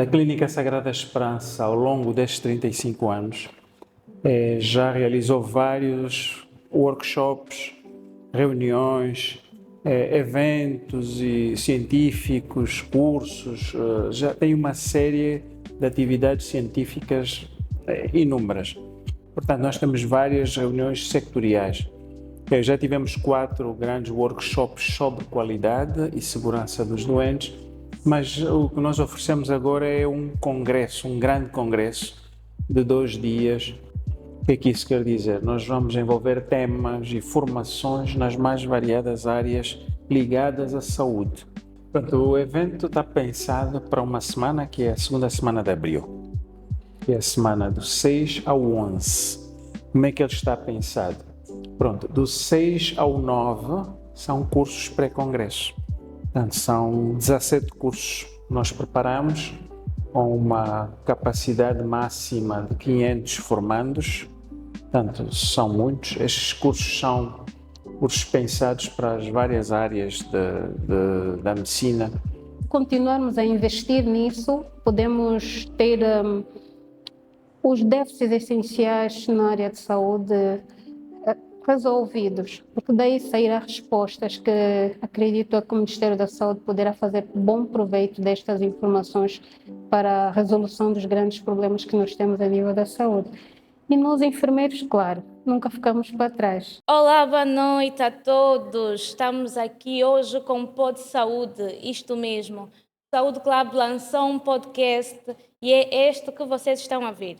A Clínica Sagrada Esperança, ao longo destes 35 anos, já realizou vários workshops, reuniões, eventos científicos, cursos, já tem uma série de atividades científicas inúmeras. Portanto, nós temos várias reuniões sectoriais. Já tivemos 4 grandes workshops sobre qualidade e segurança dos doentes, mas o que nós oferecemos agora é um congresso, um grande congresso de 2 dias. O que é que isso quer dizer? Nós vamos envolver temas e formações nas mais variadas áreas ligadas à saúde. Portanto, o evento está pensado para uma semana, que é a segunda semana de abril, que é a semana do 6 ao 11. Como é que ele está pensado? Pronto, do 6 ao 9 são cursos pré-congresso. Portanto, são 17 cursos que nós preparamos com uma capacidade máxima de 500 formandos. Portanto, são muitos. Estes cursos são cursos pensados para as várias áreas da medicina. Continuarmos a investir nisso, podemos ter os déficits essenciais na área de saúde resolvidos, porque daí sairão respostas que acredito que o Ministério da Saúde poderá fazer bom proveito destas informações para a resolução dos grandes problemas que nós temos a nível da saúde. E nós, enfermeiros, claro, nunca ficamos para trás. Olá, boa noite a todos. Estamos aqui hoje com o Pod Saúde, isto mesmo. Saúde Club lançou um podcast e é este que vocês estão a ver.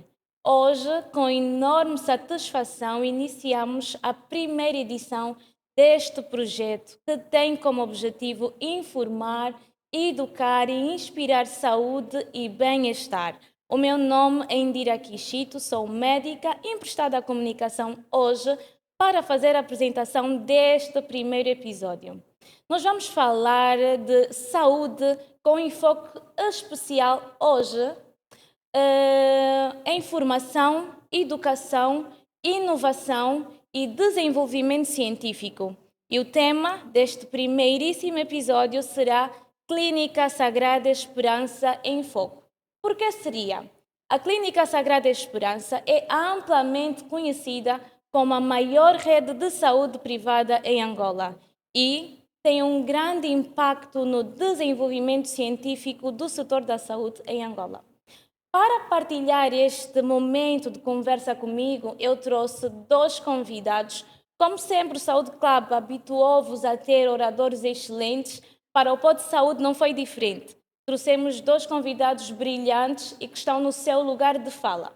Hoje, com enorme satisfação, iniciamos a primeira edição deste projeto que tem como objetivo informar, educar e inspirar saúde e bem-estar. O meu nome é Indira Kishito, sou médica emprestada à comunicação hoje para fazer a apresentação deste primeiro episódio. Nós vamos falar de saúde com enfoque especial hoje em formação, educação, inovação e desenvolvimento científico. E o tema deste primeiríssimo episódio será Clínica Sagrada Esperança em Foco. Por que seria? A Clínica Sagrada Esperança é amplamente conhecida como a maior rede de saúde privada em Angola e tem um grande impacto no desenvolvimento científico do setor da saúde em Angola. Para partilhar este momento de conversa comigo, eu trouxe 2 convidados. Como sempre, o Saúde Club habituou-vos a ter oradores excelentes. Para o Pod Saúde não foi diferente. Trouxemos 2 convidados brilhantes e que estão no seu lugar de fala.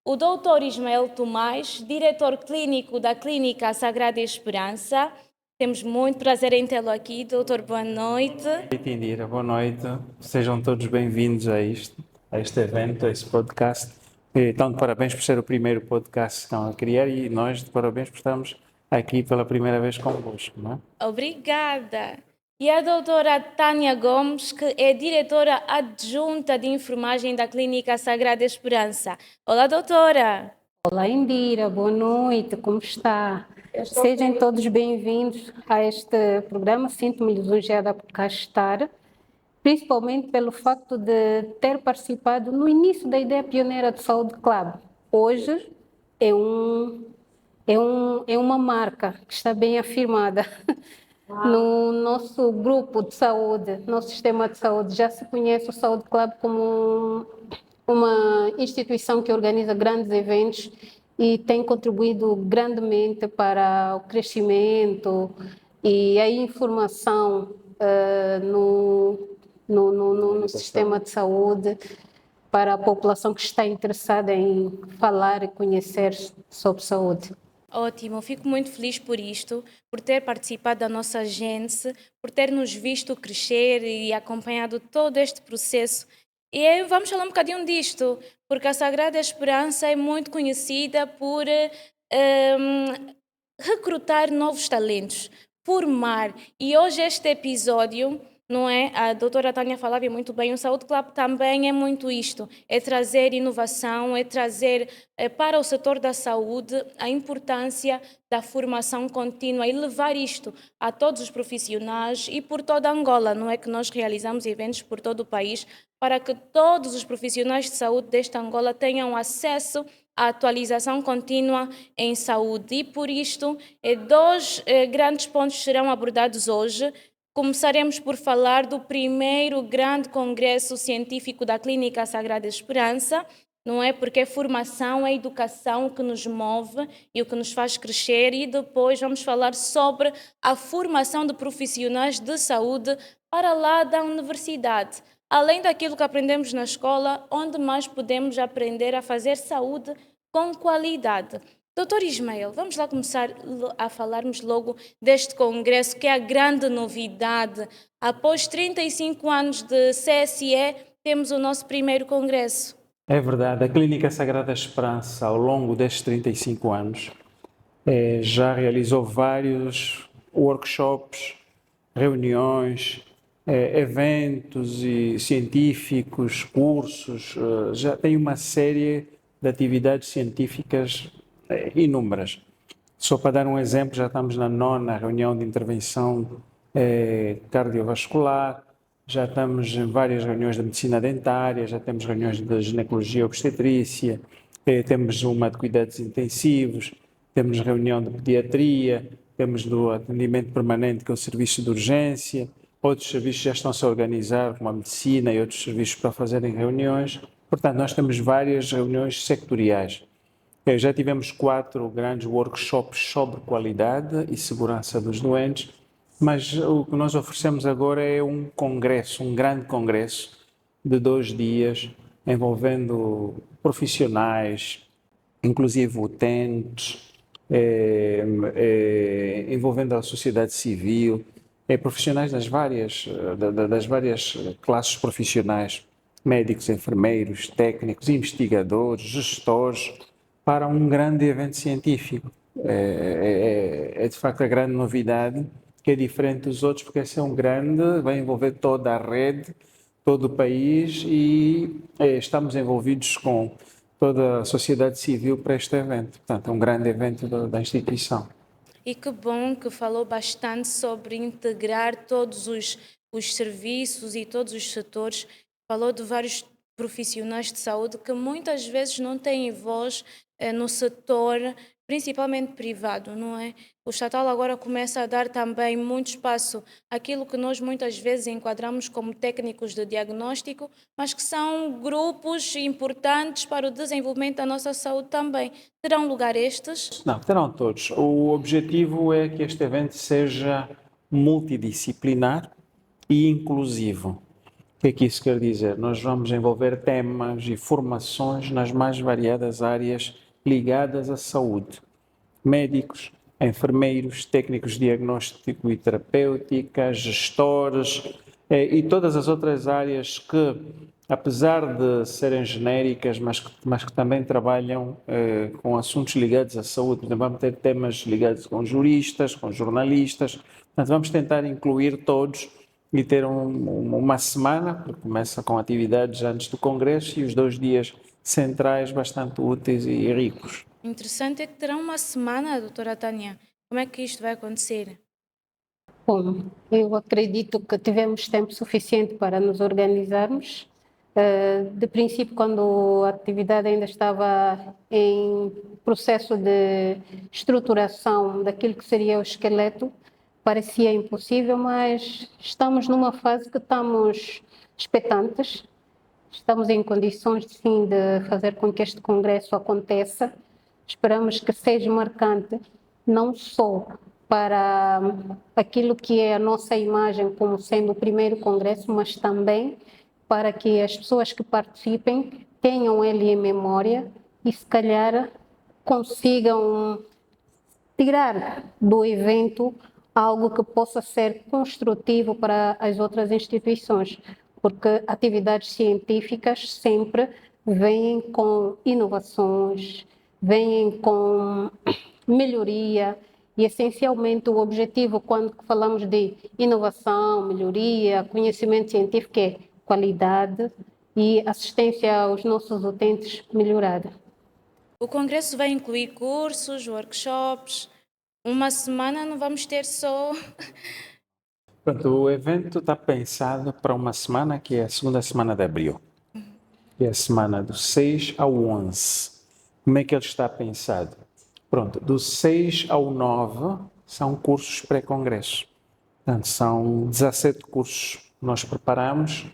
O Dr. Ismael Tomás, diretor clínico da Clínica Sagrada Esperança. Temos muito prazer em tê-lo aqui. Doutor, boa noite. Boa noite, Indira. Boa noite. Sejam todos bem-vindos a este evento, a este podcast. Então, de parabéns por ser o primeiro podcast que estão a criar e nós de parabéns por estarmos aqui pela primeira vez convosco, não é? Obrigada. E a doutora Tânia Gomes, que é diretora adjunta de enfermagem da Clínica Sagrada Esperança. Olá, doutora. Olá, Indira, boa noite, como está? Sejam todos bem-vindos a este programa. Sinto-me lisonjeada por cá estar, principalmente pelo facto de ter participado no início da ideia pioneira do Saúde Club. Hoje é uma marca que está bem afirmada. No nosso grupo de saúde, nosso sistema de saúde, já se conhece o Saúde Club como uma instituição que organiza grandes eventos e tem contribuído grandemente para o crescimento e a informação no sistema de saúde para a população que está interessada em falar e conhecer sobre saúde. Ótimo, fico muito feliz por isto, por ter participado da nossa agência, por ter nos visto crescer e acompanhado todo este processo. E vamos falar um bocadinho disto, porque a Sagrada Esperança é muito conhecida por recrutar novos talentos, formar. E hoje este episódio não é? A doutora Tânia falava muito bem, o Saúde Club também é muito isto, é trazer inovação, é trazer para o setor da saúde a importância da formação contínua e levar isto a todos os profissionais e por toda Angola, não é que nós realizamos eventos por todo o país para que todos os profissionais de saúde desta Angola tenham acesso à atualização contínua em saúde. E por isto, dois grandes pontos serão abordados hoje. Começaremos por falar do primeiro grande congresso científico da Clínica Sagrada Esperança, não é? Porque é formação, é educação o que nos move e o que nos faz crescer. E depois vamos falar sobre a formação de profissionais de saúde para lá da universidade. Além daquilo que aprendemos na escola, onde mais podemos aprender a fazer saúde com qualidade. Doutor Ismael, vamos lá começar a falarmos logo deste congresso, que é a grande novidade. Após 35 anos de CSE, temos o nosso primeiro congresso. É verdade, a Clínica Sagrada Esperança, ao longo destes 35 anos, já realizou vários workshops, reuniões, eventos científicos, cursos, já tem uma série de atividades científicas inúmeras. Só para dar um exemplo, já estamos na 9ª reunião de intervenção cardiovascular, já estamos em várias reuniões de medicina dentária, já temos reuniões de ginecologia e obstetrícia, temos uma de cuidados intensivos, temos reunião de pediatria, temos do atendimento permanente, que é o serviço de urgência, outros serviços já estão-se a organizar, como a medicina e outros serviços para fazerem reuniões. Portanto, nós temos várias reuniões sectoriais. Já tivemos 4 grandes workshops sobre qualidade e segurança dos doentes, mas o que nós oferecemos agora é um congresso, um grande congresso de 2 dias, envolvendo profissionais, inclusive utentes, envolvendo a sociedade civil, profissionais das várias classes profissionais, médicos, enfermeiros, técnicos, investigadores, gestores, para um grande evento científico. É de facto a grande novidade, que é diferente dos outros, porque esse é um grande, vai envolver toda a rede, todo o país e estamos envolvidos com toda a sociedade civil para este evento. Portanto, é um grande evento da instituição. E que bom que falou bastante sobre integrar todos os serviços e todos os setores. Falou de vários profissionais de saúde que muitas vezes não têm voz no setor, principalmente privado, não é? O estatal agora começa a dar também muito espaço àquilo que nós muitas vezes enquadramos como técnicos de diagnóstico, mas que são grupos importantes para o desenvolvimento da nossa saúde também. Terão lugar estes? Não, terão todos. O objetivo é que este evento seja multidisciplinar e inclusivo. O que é que isso quer dizer? Nós vamos envolver temas e formações nas mais variadas áreas ligadas à saúde. Médicos, enfermeiros, técnicos de diagnóstico e terapêutica, gestores e todas as outras áreas que, apesar de serem genéricas, mas que também trabalham com assuntos ligados à saúde. Portanto, vamos ter temas ligados com juristas, com jornalistas. Portanto, vamos tentar incluir todos e ter uma semana, que começa com atividades antes do Congresso, e os 2 dias centrais bastante úteis e ricos. Interessante é que terão uma semana, doutora Tânia. Como é que isto vai acontecer? Bom, eu acredito que tivemos tempo suficiente para nos organizarmos. De princípio, quando a atividade ainda estava em processo de estruturação daquilo que seria o esqueleto, parecia impossível, mas estamos numa fase que estamos expectantes, estamos em condições, sim, de fazer com que este congresso aconteça. Esperamos que seja marcante, não só para aquilo que é a nossa imagem como sendo o primeiro congresso, mas também para que as pessoas que participem tenham ele em memória e, se calhar, consigam tirar do evento algo que possa ser construtivo para as outras instituições, porque atividades científicas sempre vêm com inovações, vêm com melhoria E, essencialmente, o objetivo, quando falamos de inovação, melhoria, conhecimento científico, é qualidade e assistência aos nossos utentes melhorada. O congresso vai incluir cursos, workshops. Uma semana não vamos ter só. Pronto, o evento está pensado para uma semana que é a segunda semana de abril. Que é a semana do 6 ao 11. Como é que ele está pensado? Pronto, do 6 ao 9 são cursos pré-congresso. Portanto, são 17 cursos que nós preparamos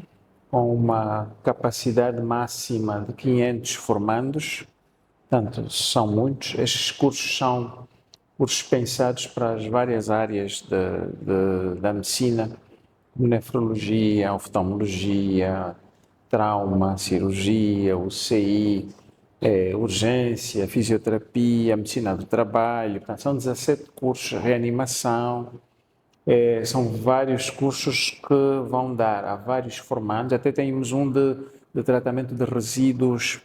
com uma capacidade máxima de 500 formandos. Portanto, são muitos. Estes cursos são cursos pensados para as várias áreas da medicina, nefrologia, oftalmologia, trauma, cirurgia, UCI, urgência, fisioterapia, medicina do trabalho. Portanto, são 17 cursos, reanimação. São vários cursos que vão dar a vários formandos. Até temos um de tratamento de resíduos,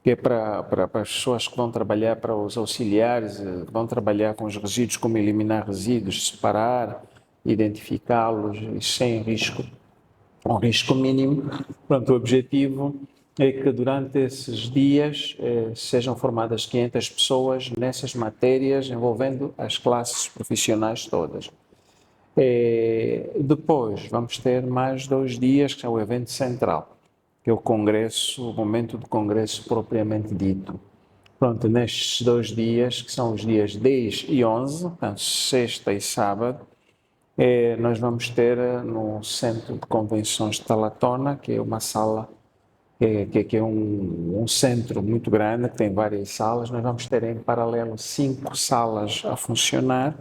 que é para as pessoas que vão trabalhar, para os auxiliares, que vão trabalhar com os resíduos, como eliminar resíduos, separar, identificá-los sem risco, um risco mínimo. Pronto, o objetivo é que durante esses dias sejam formadas 500 pessoas nessas matérias envolvendo as classes profissionais todas. Depois vamos ter mais 2 dias, que é o evento central, que é o congresso, o momento do congresso propriamente dito. Pronto, nestes 2 dias, que são os dias 10 e 11, portanto, sexta e sábado, nós vamos ter no Centro de Convenções de Talatona, que é uma sala, que é um centro muito grande, que tem várias salas. Nós vamos ter em paralelo 5 salas a funcionar,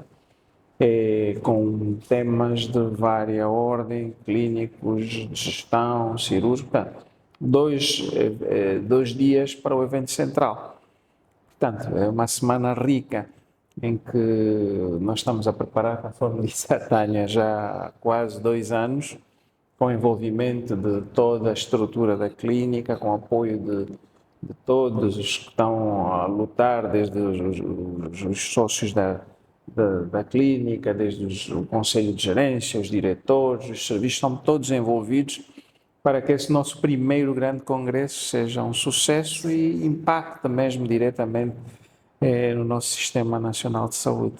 com temas de vária ordem, clínicos, de gestão, cirúrgico. Portanto, 2 dias para o evento central. Portanto, é uma semana rica em que nós estamos a preparar, conforme disse a Tânia, já há quase 2 anos, com envolvimento de toda a estrutura da clínica, com apoio de todos os que estão a lutar, desde os sócios da clínica, desde o conselho de gerência, os diretores, os serviços, estão todos envolvidos para que esse nosso primeiro grande congresso seja um sucesso e impacte mesmo diretamente no nosso Sistema Nacional de Saúde.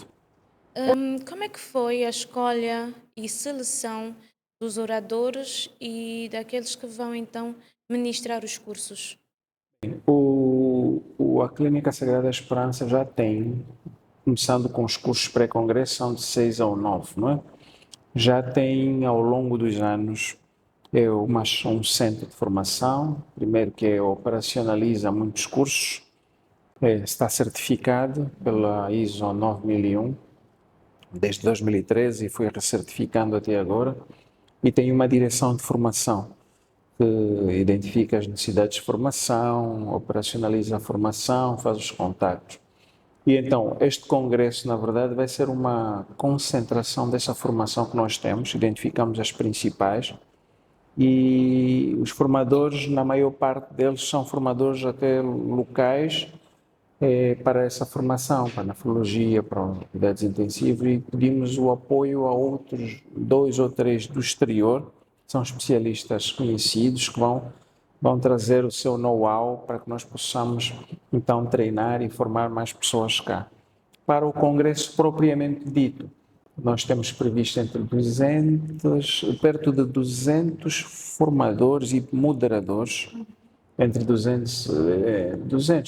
Como é que foi a escolha e seleção dos oradores e daqueles que vão então ministrar os cursos? A Clínica Sagrada Esperança já tem, começando com os cursos pré-congresso, são de 6 ao 9, não é? Já tem, ao longo dos anos, um centro de formação, primeiro que operacionaliza muitos cursos, está certificado pela ISO 9001, desde 2013 e foi recertificando até agora, e tem uma direção de formação que identifica as necessidades de formação, operacionaliza a formação, faz os contactos. E então, este congresso, na verdade, vai ser uma concentração dessa formação que nós temos, identificamos as principais, e os formadores, na maior parte deles, são formadores até locais, para essa formação, para a nefrologia, para cuidados intensivos, e pedimos o apoio a outros 2 ou 3 do exterior, são especialistas conhecidos que vão trazer o seu know-how para que nós possamos então treinar e formar mais pessoas cá. Para o congresso propriamente dito, nós temos previsto perto de 200 formadores e moderadores, entre 200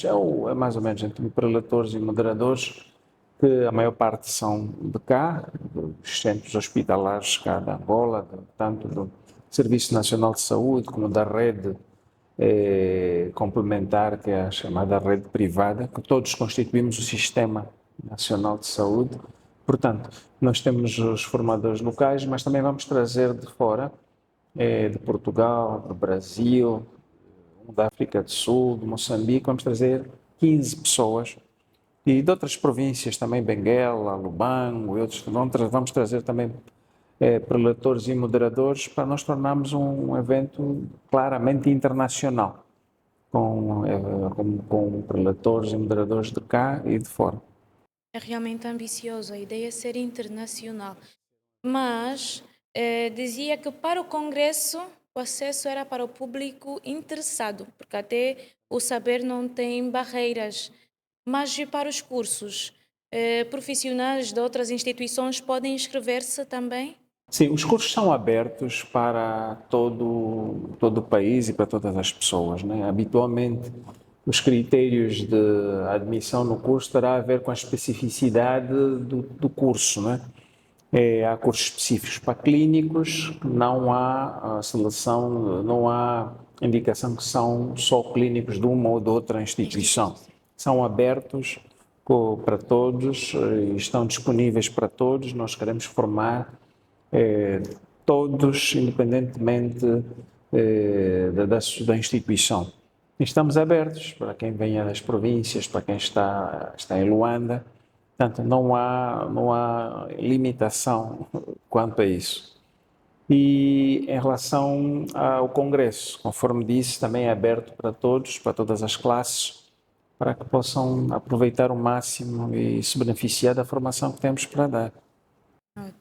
é mais ou menos entre preletores e moderadores, que a maior parte são de cá, dos centros hospitalares cá da Angola, tanto do Serviço Nacional de Saúde como da rede complementar, que é a chamada rede privada, que todos constituímos o Sistema Nacional de Saúde. Portanto, nós temos os formadores locais, mas também vamos trazer de fora, de Portugal, do Brasil, da África do Sul, de Moçambique, vamos trazer 15 pessoas, e de outras províncias também, Benguela, Lubango e outros. Vamos trazer também preletores e moderadores para nós tornarmos um evento claramente internacional, com preletores e moderadores de cá e de fora. É realmente ambicioso, a ideia é ser internacional. Mas dizia que para o Congresso o acesso era para o público interessado, porque até o saber não tem barreiras. Mas e para os cursos, profissionais de outras instituições podem inscrever-se também? Sim, os cursos são abertos para todo o país e para todas as pessoas, né? Habitualmente, os critérios de admissão no curso terá a ver com a especificidade do curso, né? Há cursos específicos para clínicos, não há seleção, não há indicação que são só clínicos de uma ou de outra instituição. São abertos para todos, estão disponíveis para todos. Nós queremos formar todos, independentemente da instituição. Estamos abertos para quem venha das províncias, para quem está em Luanda. Portanto, não há limitação quanto a isso. E em relação ao Congresso, conforme disse, também é aberto para todos, para todas as classes, para que possam aproveitar o máximo e se beneficiar da formação que temos para dar. Ótimo,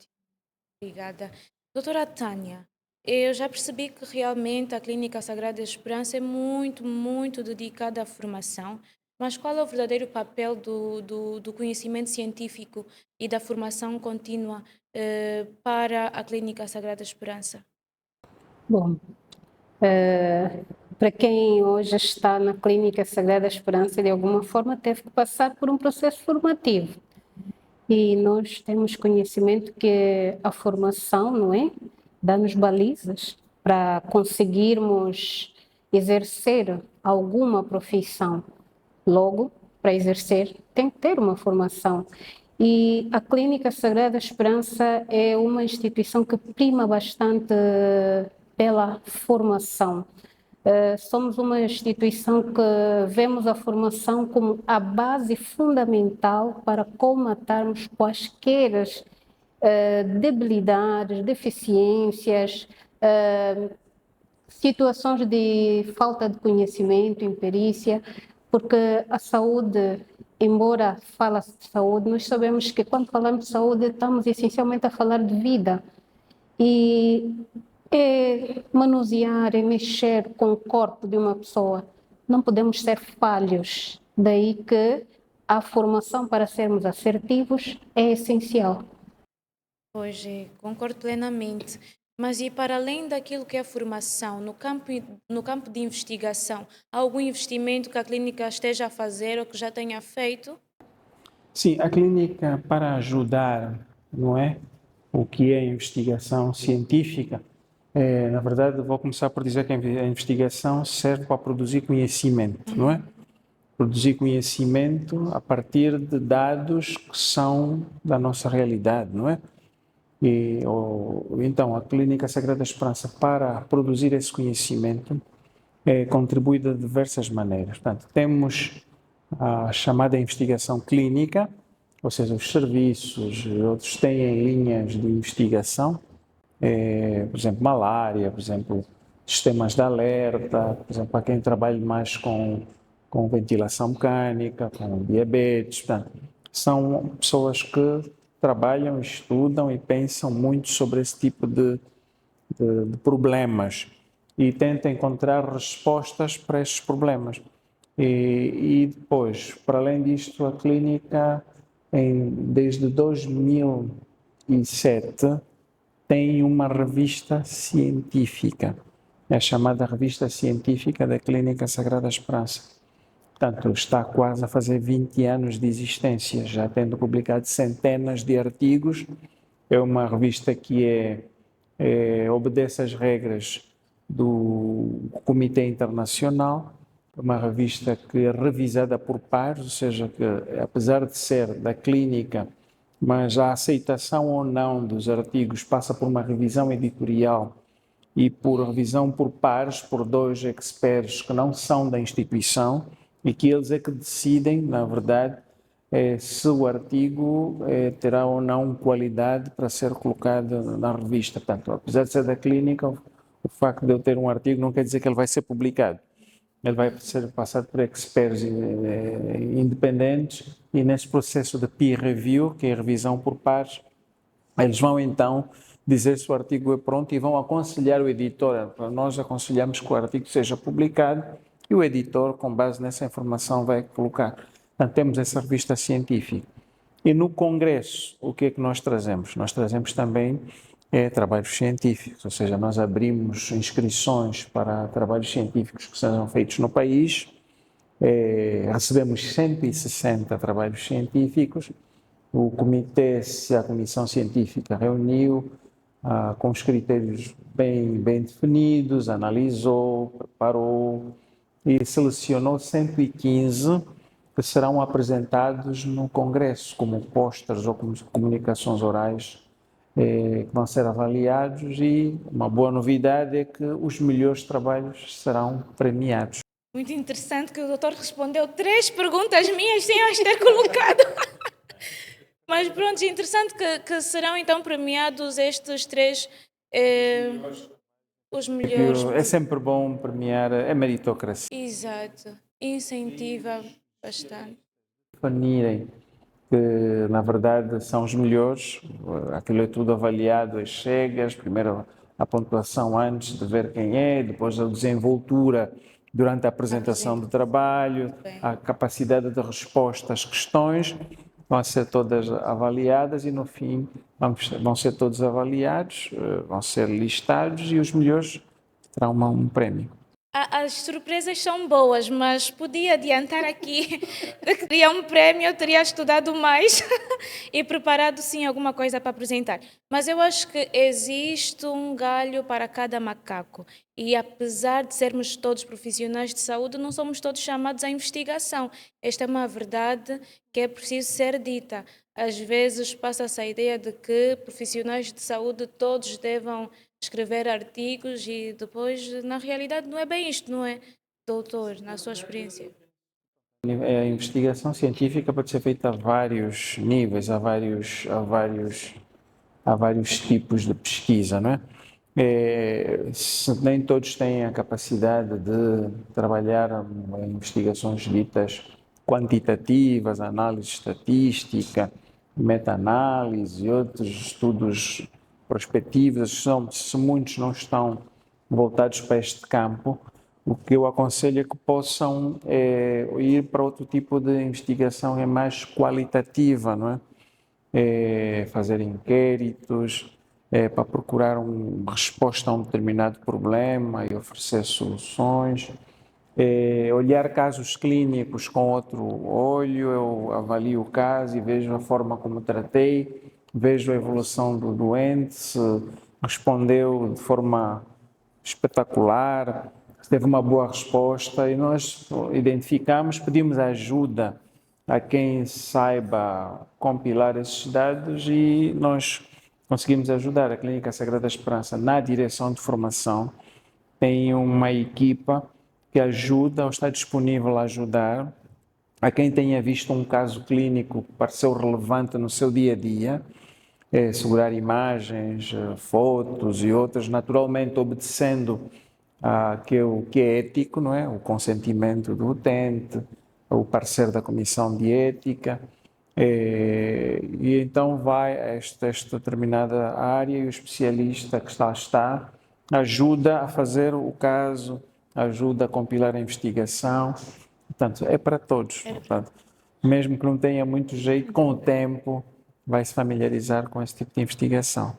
obrigada. Doutora Tânia, eu já percebi que realmente a Clínica Sagrada Esperança é muito, muito dedicada à formação, mas qual é o verdadeiro papel do conhecimento científico e da formação contínua para a Clínica Sagrada Esperança? Bom, para quem hoje está na Clínica Sagrada Esperança, de alguma forma teve que passar por um processo formativo. E nós temos conhecimento que a formação, não é? Dá-nos balizas para conseguirmos exercer alguma profissão. Logo, para exercer, tem que ter uma formação. E a Clínica Sagrada Esperança é uma instituição que prima bastante pela formação. Somos uma instituição que vemos a formação como a base fundamental para colmatarmos quaisquer debilidades, deficiências, situações de falta de conhecimento, imperícia, porque a saúde, embora fala-se de saúde, nós sabemos que quando falamos de saúde estamos essencialmente a falar de vida. E é manusear, é mexer com o corpo de uma pessoa. Não podemos ser falhos. Daí que a formação para sermos assertivos é essencial. Pois é, concordo plenamente. Mas e para além daquilo que é a formação, no campo de investigação, há algum investimento que a clínica esteja a fazer ou que já tenha feito? Sim, a clínica, para ajudar, não é? O que é a investigação científica, na verdade, vou começar por dizer que a investigação serve para produzir conhecimento, não é? Produzir conhecimento a partir de dados que são da nossa realidade, não é? Então, a Clínica Sagrada Esperança, para produzir esse conhecimento, contribui de diversas maneiras. Portanto, temos a chamada investigação clínica, ou seja, os serviços, outros têm linhas de investigação, por exemplo, malária, por exemplo, sistemas de alerta, por exemplo, para quem trabalha mais com ventilação mecânica, com diabetes, portanto, são pessoas que trabalham, estudam e pensam muito sobre esse tipo de problemas e tentam encontrar respostas para esses problemas. E depois, para além disto, a clínica, desde 2007, tem uma revista científica, é a chamada Revista Científica da Clínica Sagrada Esperança. Portanto, está quase a fazer 20 anos de existência, já tendo publicado centenas de artigos. É uma revista que obedece às regras do Comitê Internacional, uma revista que é revisada por pares, ou seja, que apesar de ser da clínica, mas a aceitação ou não dos artigos passa por uma revisão editorial e por revisão por pares, por dois experts que não são da instituição e que eles é que decidem, na verdade, se o artigo terá ou não qualidade para ser colocado na revista. Portanto, apesar de ser da clínica, o facto de eu ter um artigo não quer dizer que ele vai ser publicado. Ele vai ser passado por experts independentes e nesse processo de peer review, que é a revisão por pares, eles vão então dizer se o artigo é pronto e vão aconselhar o editor. Nós aconselhamos que o artigo seja publicado e o editor, com base nessa informação, vai colocar. Portanto, temos essa revista científica. E no congresso, o que é que nós trazemos? Nós trazemos também trabalhos científicos, ou seja, nós abrimos inscrições para trabalhos científicos que sejam feitos no país, recebemos 160 trabalhos científicos, o comitê, a comissão científica reuniu com os critérios bem definidos, analisou, preparou e selecionou 115 que serão apresentados no congresso, como pósteres ou como comunicações orais, que vão ser avaliados, e uma boa novidade é que os melhores trabalhos serão premiados. Muito interessante que o doutor respondeu 3 perguntas minhas sem as ter colocado. Mas pronto, interessante que serão então premiados estes 3, os melhores. É sempre bom premiar a meritocracia. Exato, incentiva bastante. Definirem que na verdade são os melhores, aquilo é tudo avaliado, as chegas, primeiro a pontuação antes de ver quem é, depois a desenvoltura durante a apresentação do trabalho, a capacidade de resposta às questões, vão ser todas avaliadas e no fim vão ser todos avaliados, vão ser listados e os melhores terão um prémio. As surpresas são boas, mas podia adiantar aqui que teria um prémio, eu teria estudado mais e preparado sim alguma coisa para apresentar. Mas eu acho que existe um galho para cada macaco e apesar de sermos todos profissionais de saúde, não somos todos chamados à investigação. Esta é uma verdade que é preciso ser dita. Às vezes passa-se a ideia de que profissionais de saúde todos devam escrever artigos e depois, na realidade, não é bem isto, não é, doutor, na sua experiência? A investigação científica pode ser feita a vários níveis, há vários tipos de pesquisa, não é? Nem todos têm a capacidade de trabalhar em investigações ditas quantitativas, análise estatística, meta-análise e outros estudos prospectivos. Se muitos não estão voltados para este campo, o que eu aconselho é que possam ir para outro tipo de investigação mais qualitativa, não é? Fazer inquéritos para procurar uma resposta a um determinado problema e oferecer soluções. Olhar casos clínicos com outro olho, eu avalio o caso e vejo a forma como tratei, vejo a evolução do doente, se respondeu de forma espetacular, se teve uma boa resposta, e nós identificamos, pedimos ajuda a quem saiba compilar esses dados e nós conseguimos ajudar. A Clínica Sagrada Esperança, na direção de formação, tem uma equipa que ajuda ou está disponível a ajudar a quem tenha visto um caso clínico que pareceu relevante no seu dia a dia, segurar imagens, fotos e outras, naturalmente obedecendo o que é ético, não é? O consentimento do utente, o parecer da comissão de ética, e então vai a esta determinada área e o especialista que está ajuda a fazer o caso, ajuda a compilar a investigação. Portanto, é para todos. Portanto, mesmo que não tenha muito jeito, com o tempo vai se familiarizar com esse tipo de investigação.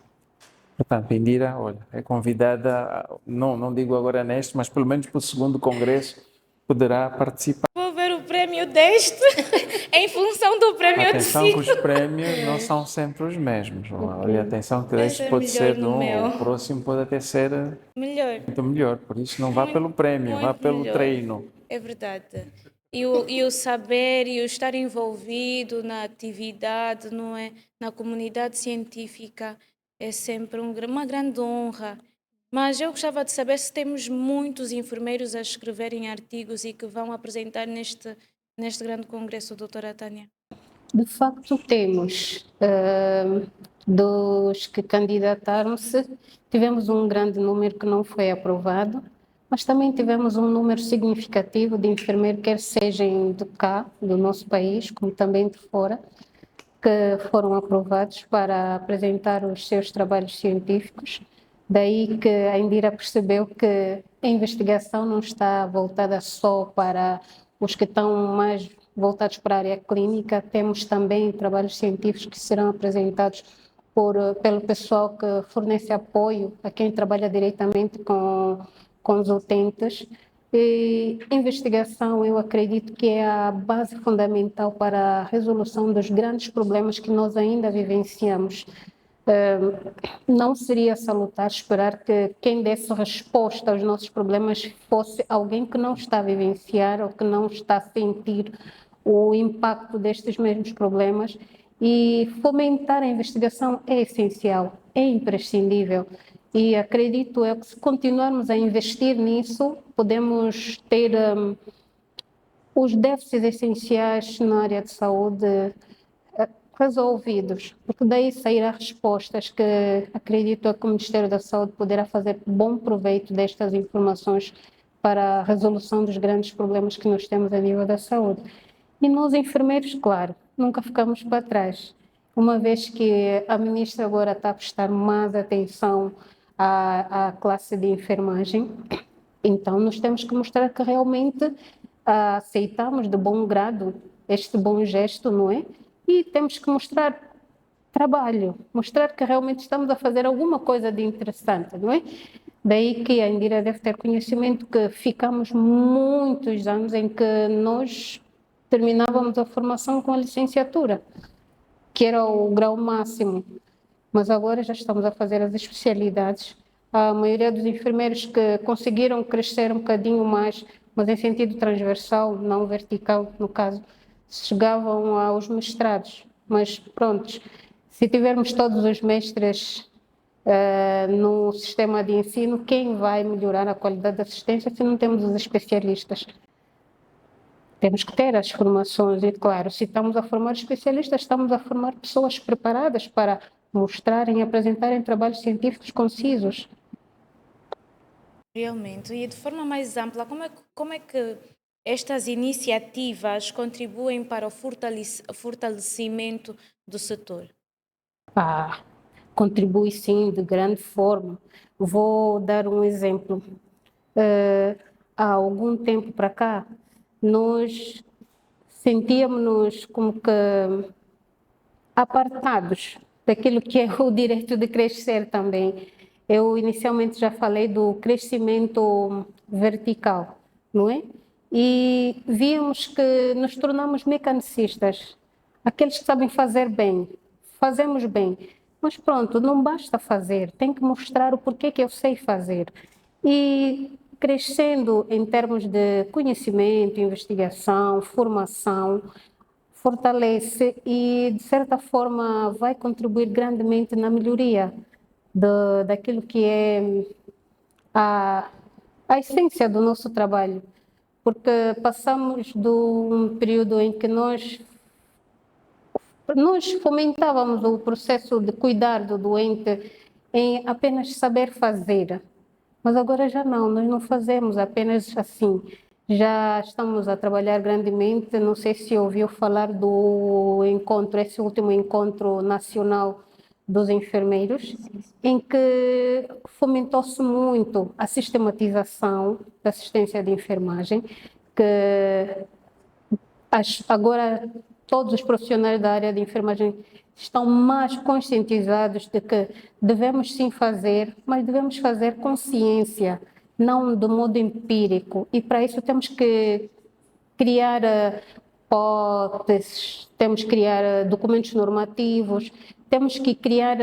Portanto, Indira, olha, é convidada, não digo agora neste, mas pelo menos para o segundo congresso poderá participar. Vou ver o prémio deste em função do prémio atenção de que os prémios não são sempre os mesmos. Olha, atenção que este é pode ser melhor no meu. o próximo pode até ser melhor. muito melhor. Por isso não vá pelo prémio, vá pelo melhor. treino. É verdade. E o saber e o estar envolvido na atividade, não é? Na comunidade científica é sempre uma grande honra. Mas eu gostava de saber se temos muitos enfermeiros a escreverem artigos e que vão apresentar neste grande congresso, doutora Tânia. De facto, temos. Dos que candidataram-se, tivemos um grande número que não foi aprovado, mas também tivemos um número significativo de enfermeiros, quer sejam de cá, do nosso país, como também de fora, que foram aprovados para apresentar os seus trabalhos científicos. Daí que a Indira percebeu que a investigação não está voltada só para os que estão mais voltados para a área clínica, temos também trabalhos científicos que serão apresentados pelo pessoal que fornece apoio a quem trabalha diretamente com os utentes. E investigação, eu acredito que é a base fundamental para a resolução dos grandes problemas que nós ainda vivenciamos. Não seria salutar esperar que quem desse resposta aos nossos problemas fosse alguém que não está a vivenciar ou que não está a sentir o impacto destes mesmos problemas, e fomentar a investigação é essencial, é imprescindível. E acredito eu que se continuarmos a investir nisso, podemos ter os déficits essenciais na área de saúde resolvidos, porque daí sairá respostas que acredito que o Ministério da Saúde poderá fazer bom proveito destas informações para a resolução dos grandes problemas que nós temos a nível da saúde. E nós, enfermeiros, claro, nunca ficamos para trás, uma vez que a ministra agora está a prestar mais atenção à classe de enfermagem, então nós temos que mostrar que realmente aceitamos de bom grado este bom gesto, não é? E temos que mostrar trabalho, mostrar que realmente estamos a fazer alguma coisa de interessante, não é? Daí que a Indira deve ter conhecimento que ficamos muitos anos em que nós terminávamos a formação com a licenciatura, que era o grau máximo, mas agora já estamos a fazer as especialidades. A maioria dos enfermeiros que conseguiram crescer um bocadinho mais, mas em sentido transversal, não vertical, no caso, chegavam aos mestrados. Mas pronto, se tivermos todos os mestres no sistema de ensino, quem vai melhorar a qualidade da assistência se não temos os especialistas? Temos que ter as formações e, claro, se estamos a formar especialistas, estamos a formar pessoas preparadas para mostrarem e apresentarem trabalhos científicos concisos. Realmente, e de forma mais ampla, como é que estas iniciativas contribuem para o fortalecimento do setor? Contribui sim, de grande forma. Vou dar um exemplo. Há algum tempo para cá, nós sentíamos-nos como que apartados daquilo que é o direito de crescer também. Eu inicialmente já falei do crescimento vertical, não é? E víamos que nos tornamos mecanicistas, aqueles que sabem fazer bem, fazemos bem, mas pronto, não basta fazer, tem que mostrar o porquê que eu sei fazer. E crescendo em termos de conhecimento, investigação, formação, fortalece e, de certa forma, vai contribuir grandemente na melhoria daquilo que é a essência do nosso trabalho, porque passamos de um período em que nós fomentávamos o processo de cuidar do doente em apenas saber fazer, mas agora já não, nós não fazemos apenas assim. Já estamos a trabalhar grandemente, não sei se ouviu falar do encontro, esse último encontro nacional dos enfermeiros, em que fomentou-se muito a sistematização da assistência de enfermagem, que agora todos os profissionais da área de enfermagem estão mais conscientizados de que devemos sim fazer, mas devemos fazer com ciência, não de modo empírico. E para isso temos que criar hipóteses, temos que criar documentos normativos, temos que criar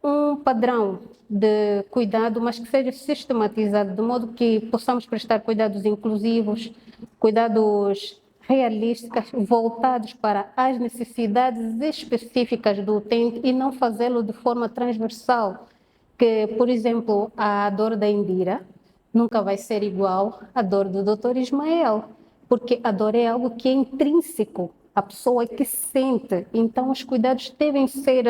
um padrão de cuidado, mas que seja sistematizado, de modo que possamos prestar cuidados inclusivos, cuidados realísticos, voltados para as necessidades específicas do utente e não fazê-lo de forma transversal. Que, por exemplo, a dor da Indira nunca vai ser igual à dor do Dr. Ismael, porque a dor é algo que é intrínseco, a pessoa que sente. Então, os cuidados devem ser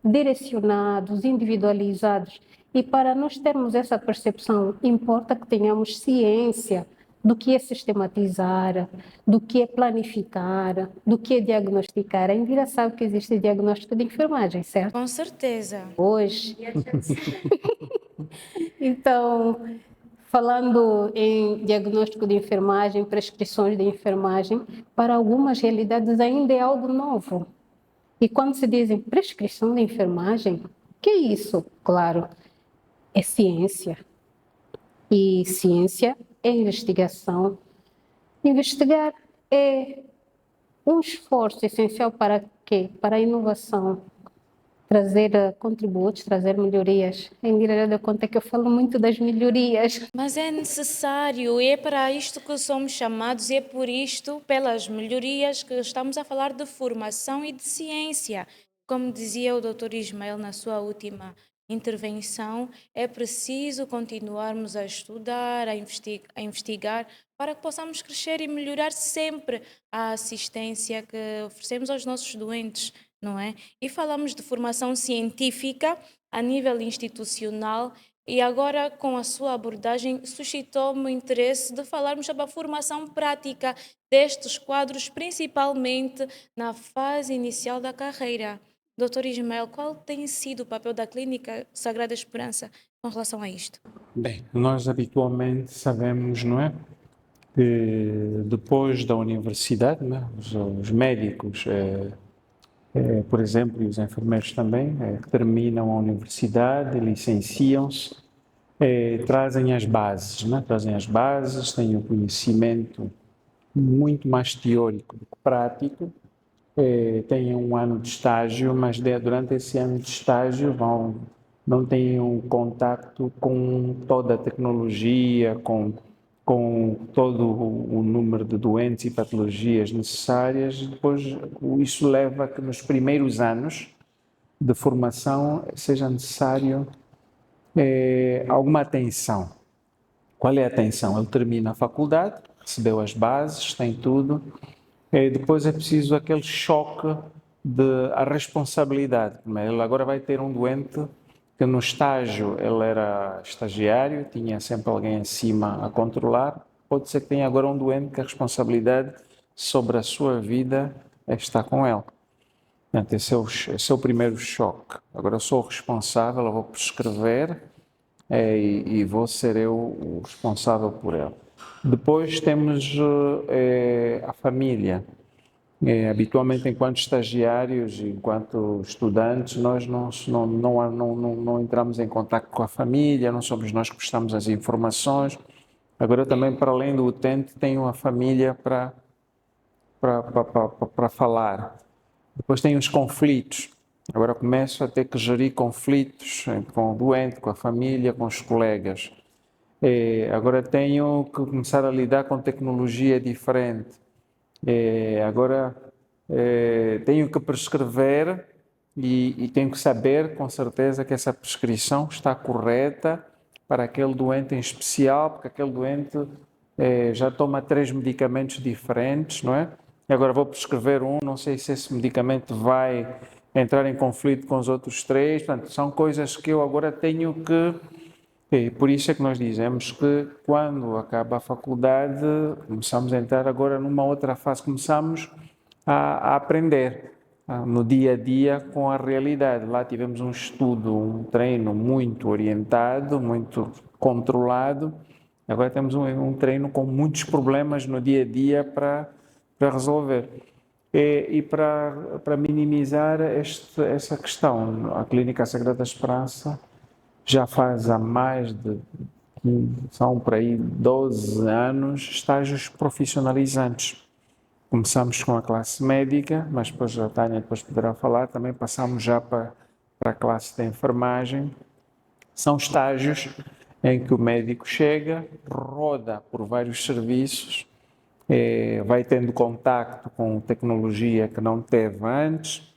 direcionados, individualizados. E para nós termos essa percepção, importa que tenhamos ciência do que é sistematizar, do que é planificar, do que é diagnosticar. A Indira sabe que existe diagnóstico de enfermagem, certo? Com certeza. Hoje. Então, falando em diagnóstico de enfermagem, prescrições de enfermagem, para algumas realidades ainda é algo novo. E quando se diz em prescrição de enfermagem, o que é isso? Claro, é ciência. E ciência é investigação. Investigar é um esforço essencial para quê? Para a inovação, trazer contributos, trazer melhorias. Em Indira deu conta que eu falo muito das melhorias. Mas é necessário, é para isto que somos chamados, e é por isto, pelas melhorias, que estamos a falar de formação e de ciência. Como dizia o Dr. Ismael na sua última intervenção, é preciso continuarmos a estudar, a investigar, para que possamos crescer e melhorar sempre a assistência que oferecemos aos nossos doentes, não é? E falamos de formação científica a nível institucional. E agora, com a sua abordagem, suscitou-me o interesse de falarmos sobre a formação prática destes quadros, principalmente na fase inicial da carreira. Doutor Ismael, qual tem sido o papel da Clínica Sagrada Esperança com relação a isto? Bem, nós habitualmente sabemos, não é, que depois da universidade, né, os médicos, por exemplo, e os enfermeiros também, terminam a universidade, licenciam-se, trazem as bases, né, trazem as bases, têm o conhecimento muito mais teórico do que prático, têm um ano de estágio, mas durante esse ano de estágio não têm um contacto com toda a tecnologia, com todo o número de doentes e patologias necessárias. Depois, isso leva a que nos primeiros anos de formação seja necessário alguma atenção. Qual é a atenção? Ele termina a faculdade, recebeu as bases, tem tudo, depois é preciso aquele choque a responsabilidade. Ele agora vai ter um doente que no estágio ele era estagiário, tinha sempre alguém acima a controlar, pode ser que tenha agora um doente que a responsabilidade sobre a sua vida está com ele. Portanto, esse é o primeiro choque. Agora eu sou o responsável, eu vou prescrever e vou ser eu o responsável por ele. Depois temos a família. Habitualmente, enquanto estagiários, enquanto estudantes, nós não entramos em contato com a família, não somos nós que prestamos as informações. Agora, também, para além do utente, tenho a família para falar. Depois tem os conflitos. Agora começo a ter que gerir conflitos com o doente, com a família, com os colegas. Agora tenho que começar a lidar com tecnologia diferente. Agora tenho que prescrever e tenho que saber com certeza que essa prescrição está correta para aquele doente em especial, porque aquele doente já toma 3 medicamentos diferentes, não é? E agora vou prescrever não sei se esse medicamento vai entrar em conflito com os outros 3, portanto, são coisas que eu agora tenho que... Por isso é que nós dizemos que quando acaba a faculdade, começamos a entrar agora numa outra fase, começamos a aprender no dia a dia com a realidade. Lá tivemos um estudo, um treino muito orientado, muito controlado, agora temos um treino com muitos problemas no dia a dia para resolver. E para minimizar essa questão, a Clínica Sagrada Esperança já faz há mais são por aí 12 anos, estágios profissionalizantes. Começamos com a classe médica, mas depois a Tânia depois poderá falar, também passamos já para a classe de enfermagem. São estágios em que o médico chega, roda por vários serviços, vai tendo contacto com tecnologia que não teve antes,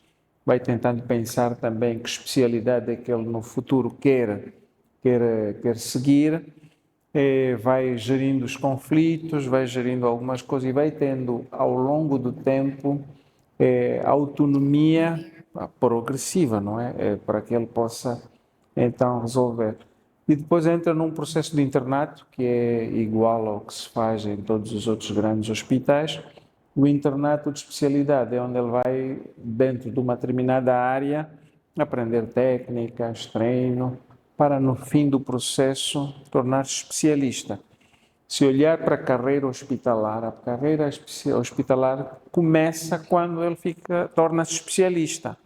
vai tentando pensar também que especialidade é que ele no futuro quer seguir, vai gerindo os conflitos, vai gerindo algumas coisas e vai tendo ao longo do tempo autonomia progressiva, não é? Para que ele possa então resolver. e depois entra num processo de internato que é igual ao que se faz em todos os outros grandes hospitais. O internato de especialidade é onde ele vai, dentro de uma determinada área, aprender técnicas, treino, para no fim do processo tornar-se especialista. Se olhar para a carreira hospitalar, a carreira hospitalar começa quando ele torna-se especialista.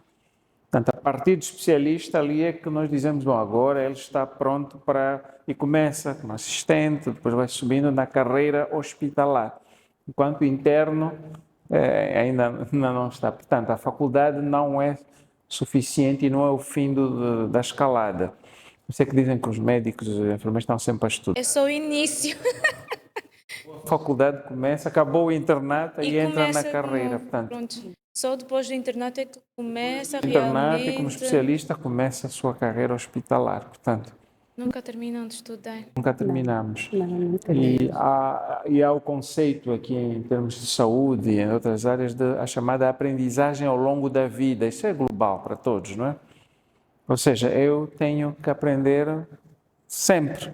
Portanto, a partir de especialista, ali é que nós dizemos, bom, agora ele está pronto para... E começa como assistente, depois vai subindo na carreira hospitalar. Enquanto interno, ainda não está. Portanto, a faculdade não é suficiente e não é o fim da escalada. Por isso é que dizem que os médicos e os enfermeiros estão sempre a estudar. É só o início. A faculdade começa, acabou o internato e entra na começa carreira. como, Portanto, pronto, só depois do internato é que começa internato e como realmente. especialista começa a sua carreira hospitalar. Portanto, Nunca terminam de estudar. nunca terminamos. Não E há o conceito aqui em termos de saúde e em outras áreas a chamada aprendizagem ao longo da vida. Isso é global para todos, não é? Ou seja, eu tenho que aprender sempre,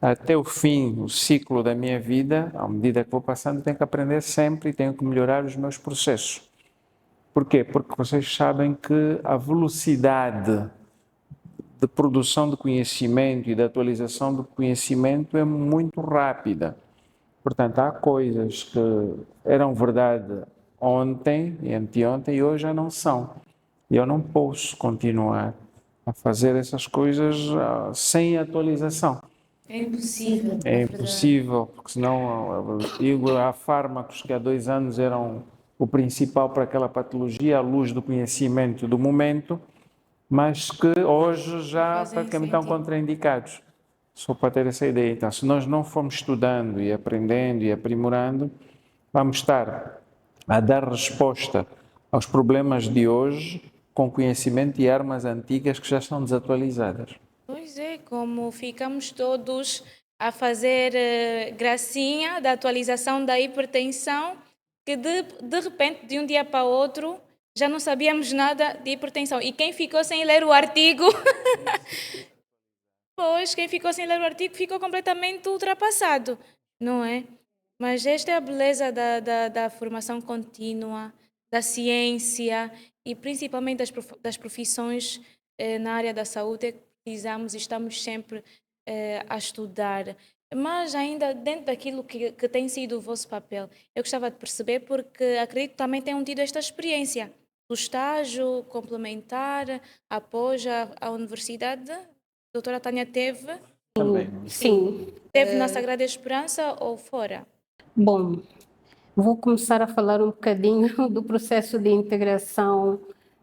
até o fim, o ciclo da minha vida, à medida que vou passando, tenho que aprender sempre e tenho que melhorar os meus processos. Por quê? Porque vocês sabem que a velocidade de produção de conhecimento e de atualização do conhecimento é muito rápida. Portanto, há coisas que eram verdade ontem e anteontem e hoje já não são. E eu não posso continuar a fazer essas coisas sem atualização. É impossível. É impossível, porque senão, digo, há fármacos que há 2 anos eram o principal para aquela patologia, à luz do conhecimento do momento, mas que hoje já praticamente estão contraindicados. Só para ter essa ideia. Então, se nós não formos estudando e aprendendo e aprimorando, vamos estar a dar resposta aos problemas de hoje com conhecimento e armas antigas que já estão desatualizadas. Pois é, como ficamos todos a fazer gracinha da atualização da hipertensão, que de repente, de um dia para o outro, já não sabíamos nada de hipertensão. E quem ficou sem ler o artigo, pois, quem ficou sem ler o artigo ficou completamente ultrapassado, não é? Mas esta é a beleza da formação contínua, da ciência e principalmente das profissões na área da saúde, é que precisamos e estamos sempre a estudar. Mas ainda dentro daquilo que tem sido o vosso papel, eu gostava de perceber, porque acredito que também tenham tido esta experiência do estágio complementar após a universidade. A doutora Tânia teve? Também. Sim. Teve na Sagrada Esperança ou fora? Bom, vou começar a falar um bocadinho do processo de integração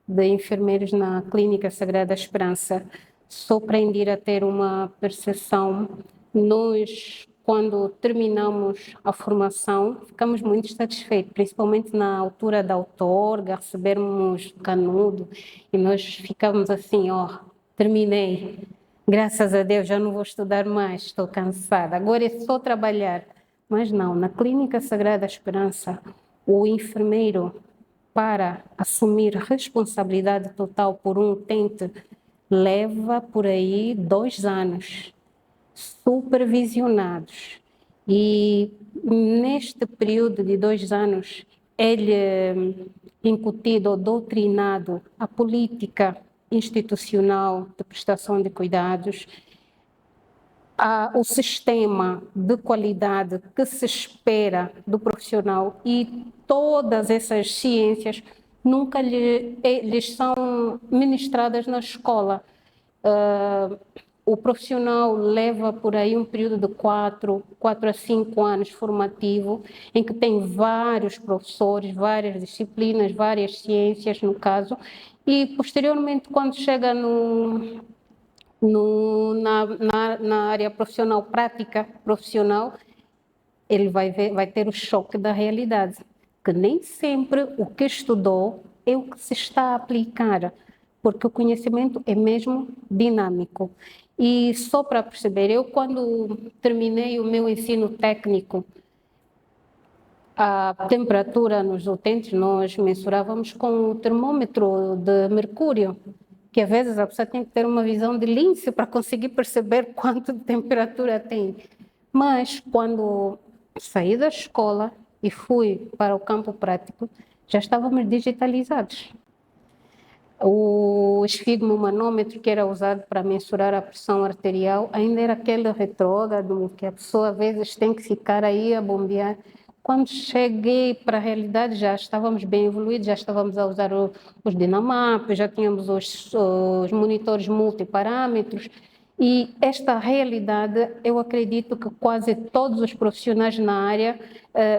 de enfermeiros na Clínica Sagrada Esperança, só para ir a ter uma percepção. Nós, quando terminamos a formação, ficamos muito satisfeitos, principalmente na altura da outorga, recebermos canudo, e nós ficamos assim, ó, terminei, graças a Deus, já não vou estudar mais, estou cansada, agora é só trabalhar. Mas não, na Clínica Sagrada Esperança, o enfermeiro, para assumir responsabilidade total por um utente, leva por aí 2 anos, supervisionados. E neste período de 2 anos, ele é incutido ou doutrinado a política institucional de prestação de cuidados, o sistema de qualidade que se espera do profissional, e todas essas ciências nunca lhes são ministradas na escola. O profissional leva por aí um período de 4 a 5 anos formativo, em que tem vários professores, várias disciplinas, várias ciências, no caso, e posteriormente, quando chega na área profissional, prática profissional, ele vai ter o choque da realidade, que nem sempre o que estudou é o que se está a aplicar, porque o conhecimento é mesmo dinâmico. E só para perceber, eu quando terminei o meu ensino técnico, a temperatura nos utentes nós mensurávamos com o termômetro de mercúrio, que às vezes a pessoa tem que ter uma visão de lince para conseguir perceber quanto de temperatura tem. Mas quando saí da escola e fui para o campo prático, já estávamos digitalizados. O esfigmomanômetro que era usado para mensurar a pressão arterial ainda era aquele retrógrado que a pessoa às vezes tem que ficar aí a bombear. Quando cheguei para a realidade já estávamos bem evoluídos, já estávamos a usar os Dynamap, já tínhamos os monitores multiparâmetros e esta realidade eu acredito que quase todos os profissionais na área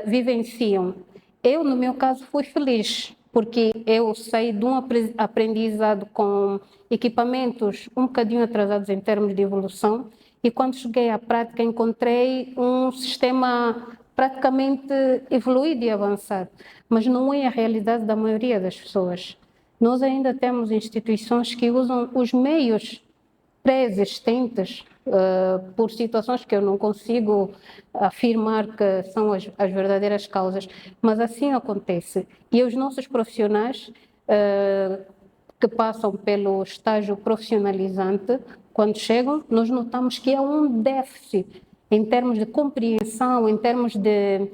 vivenciam. Eu, no meu caso, fui feliz, porque eu saí de um aprendizado com equipamentos um bocadinho atrasados em termos de evolução e quando cheguei à prática encontrei um sistema praticamente evoluído e avançado, mas não é a realidade da maioria das pessoas. Nós ainda temos instituições que usam os meios pré-existentes por situações que eu não consigo afirmar que são as verdadeiras causas, mas assim acontece. E os nossos profissionais que passam pelo estágio profissionalizante, quando chegam, nós notamos que há um déficit em termos de compreensão, em termos de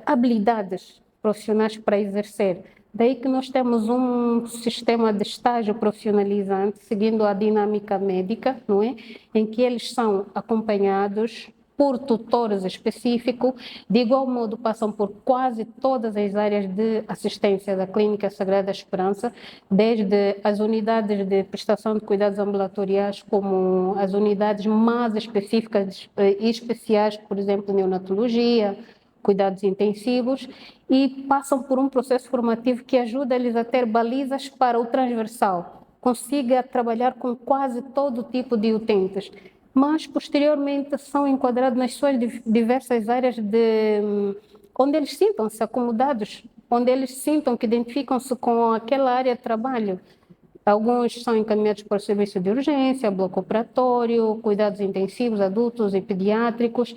habilidades profissionais para exercer. Daí que nós temos um sistema de estágio profissionalizante, seguindo a dinâmica médica, não é? Em que eles são acompanhados por tutores específicos, de igual modo passam por quase todas as áreas de assistência da Clínica Sagrada Esperança, desde as unidades de prestação de cuidados ambulatoriais, como as unidades mais específicas e especiais, por exemplo, neonatologia, cuidados intensivos, e passam por um processo formativo que ajuda eles a ter balizas para o transversal, consiga trabalhar com quase todo tipo de utentes, mas posteriormente são enquadrados nas suas diversas áreas onde eles sintam-se acomodados, onde eles sintam que identificam-se com aquela área de trabalho. Alguns são encaminhados para o serviço de urgência, bloco operatório, cuidados intensivos, adultos e pediátricos,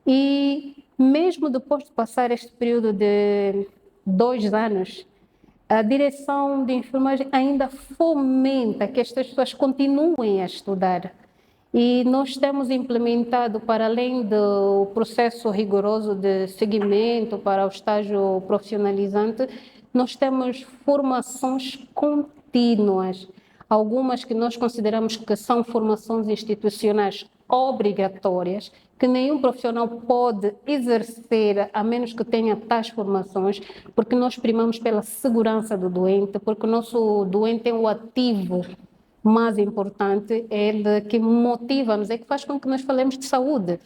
e mesmo depois de passar este período de 2 anos, a direção de enfermagem ainda fomenta que estas pessoas continuem a estudar. E nós temos implementado, para além do processo rigoroso de seguimento para o estágio profissionalizante, nós temos formações contínuas. Algumas que nós consideramos que são formações institucionais obrigatórias, que nenhum profissional pode exercer a menos que tenha tais formações, porque nós primamos pela segurança do doente, porque o nosso doente é o ativo mais importante, é ele que motiva-nos, é que faz com que nós falemos de saúde.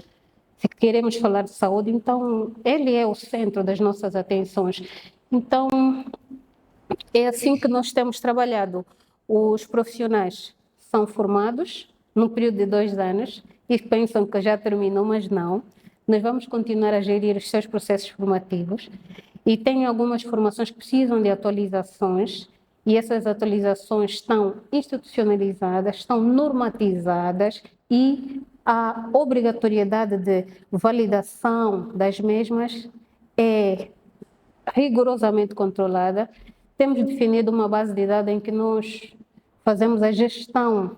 Se queremos falar de saúde, então ele é o centro das nossas atenções. Então, é assim que nós temos trabalhado. Os profissionais são formados num período de 2 anos e pensam que já terminou, mas não. Nós vamos continuar a gerir os seus processos formativos e tem algumas formações que precisam de atualizações e essas atualizações estão institucionalizadas, estão normatizadas e a obrigatoriedade de validação das mesmas é rigorosamente controlada. Temos definido uma base de dados em que nós fazemos a gestão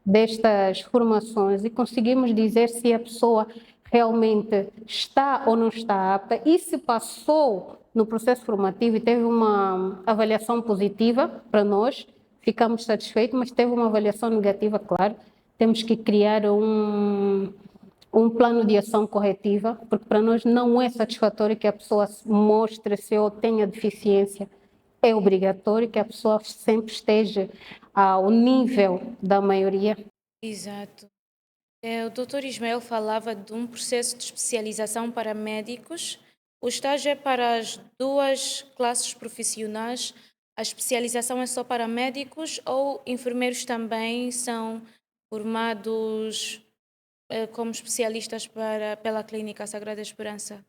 destas formações e conseguimos dizer se a pessoa realmente está ou não está apta e se passou no processo formativo e teve uma avaliação positiva para nós, ficamos satisfeitos, mas teve uma avaliação negativa, claro, temos que criar um plano de ação corretiva, porque para nós não é satisfatório que a pessoa mostre-se ou tenha deficiência. É obrigatório que a pessoa sempre esteja ao nível da maioria. Exato. O Dr. Ismael falava de um processo de especialização para médicos. O estágio é para as 2 classes profissionais. A especialização é só para médicos ou enfermeiros também são formados como especialistas pela Clínica Sagrada Esperança?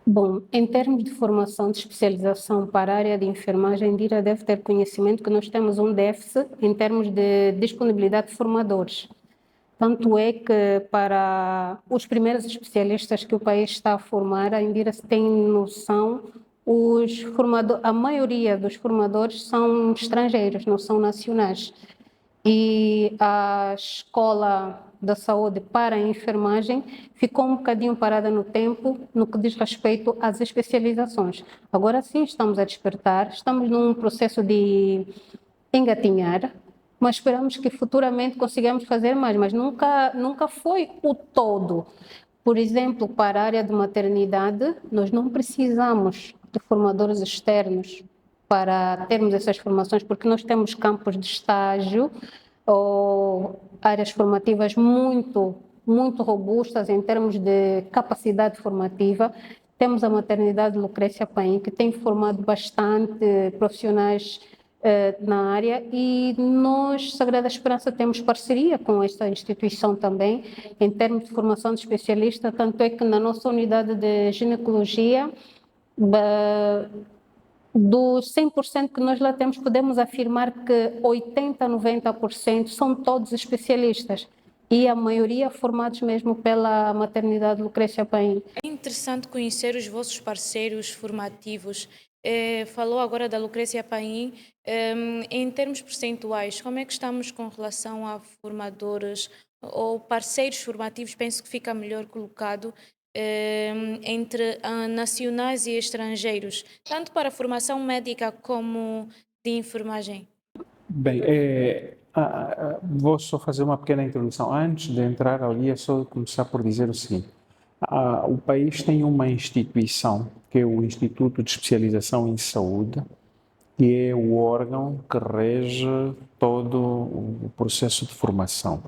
Bom, em termos de formação de especialização para a área de enfermagem, a Indira deve ter conhecimento que nós temos um déficit em termos de disponibilidade de formadores. Tanto é que para os primeiros especialistas que o país está a formar, a Indira tem noção a maioria dos formadores são estrangeiros, não são nacionais. E a escola da saúde para a enfermagem ficou um bocadinho parada no tempo no que diz respeito às especializações. Agora sim estamos a despertar, estamos num processo de engatinhar, mas esperamos que futuramente consigamos fazer mais, mas nunca foi o todo. Por exemplo, para a área de maternidade, nós não precisamos de formadores externos para termos essas formações, porque nós temos campos de estágio ou áreas formativas muito robustas em termos de capacidade formativa. Temos a maternidade Lucrécia Paim, que tem formado bastante profissionais na área, e nós, Sagrada Esperança, temos parceria com esta instituição também, em termos de formação de especialista, tanto é que na nossa unidade de ginecologia, dos 100% que nós lá temos, podemos afirmar que 80% a 90% são todos especialistas, e a maioria formados mesmo pela maternidade Lucrécia Paim. É interessante conhecer os vossos parceiros formativos. Falou agora da Lucrécia Paim. Em termos percentuais, como é que estamos com relação a formadores ou parceiros formativos? Penso que fica melhor colocado entre nacionais e estrangeiros, tanto para a formação médica como de enfermagem. Bem, vou só fazer uma pequena introdução. Antes de entrar ali, é só começar por dizer o seguinte. O país tem uma instituição, que é o Instituto de Especialização em Saúde, que é o órgão que rege todo o processo de formação.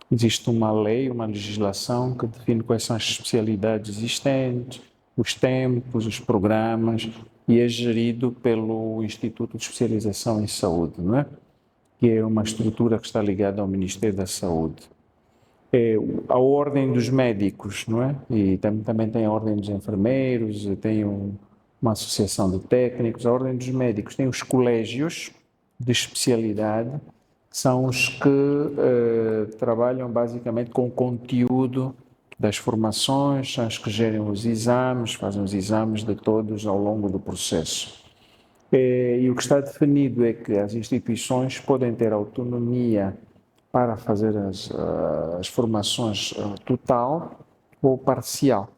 Existe uma lei, uma legislação que define quais são as especialidades existentes, os tempos, os programas, e é gerido pelo Instituto de Especialização em Saúde, não é? Que é uma estrutura que está ligada ao Ministério da Saúde. A Ordem dos Médicos, não é? E também tem a Ordem dos Enfermeiros, tem uma associação de técnicos. A Ordem dos Médicos tem os colégios de especialidade, que são os que trabalham basicamente com o conteúdo das formações, são os que gerem os exames, fazem os exames de todos ao longo do processo. E o que está definido é que as instituições podem ter autonomia para fazer as formações total ou parcial,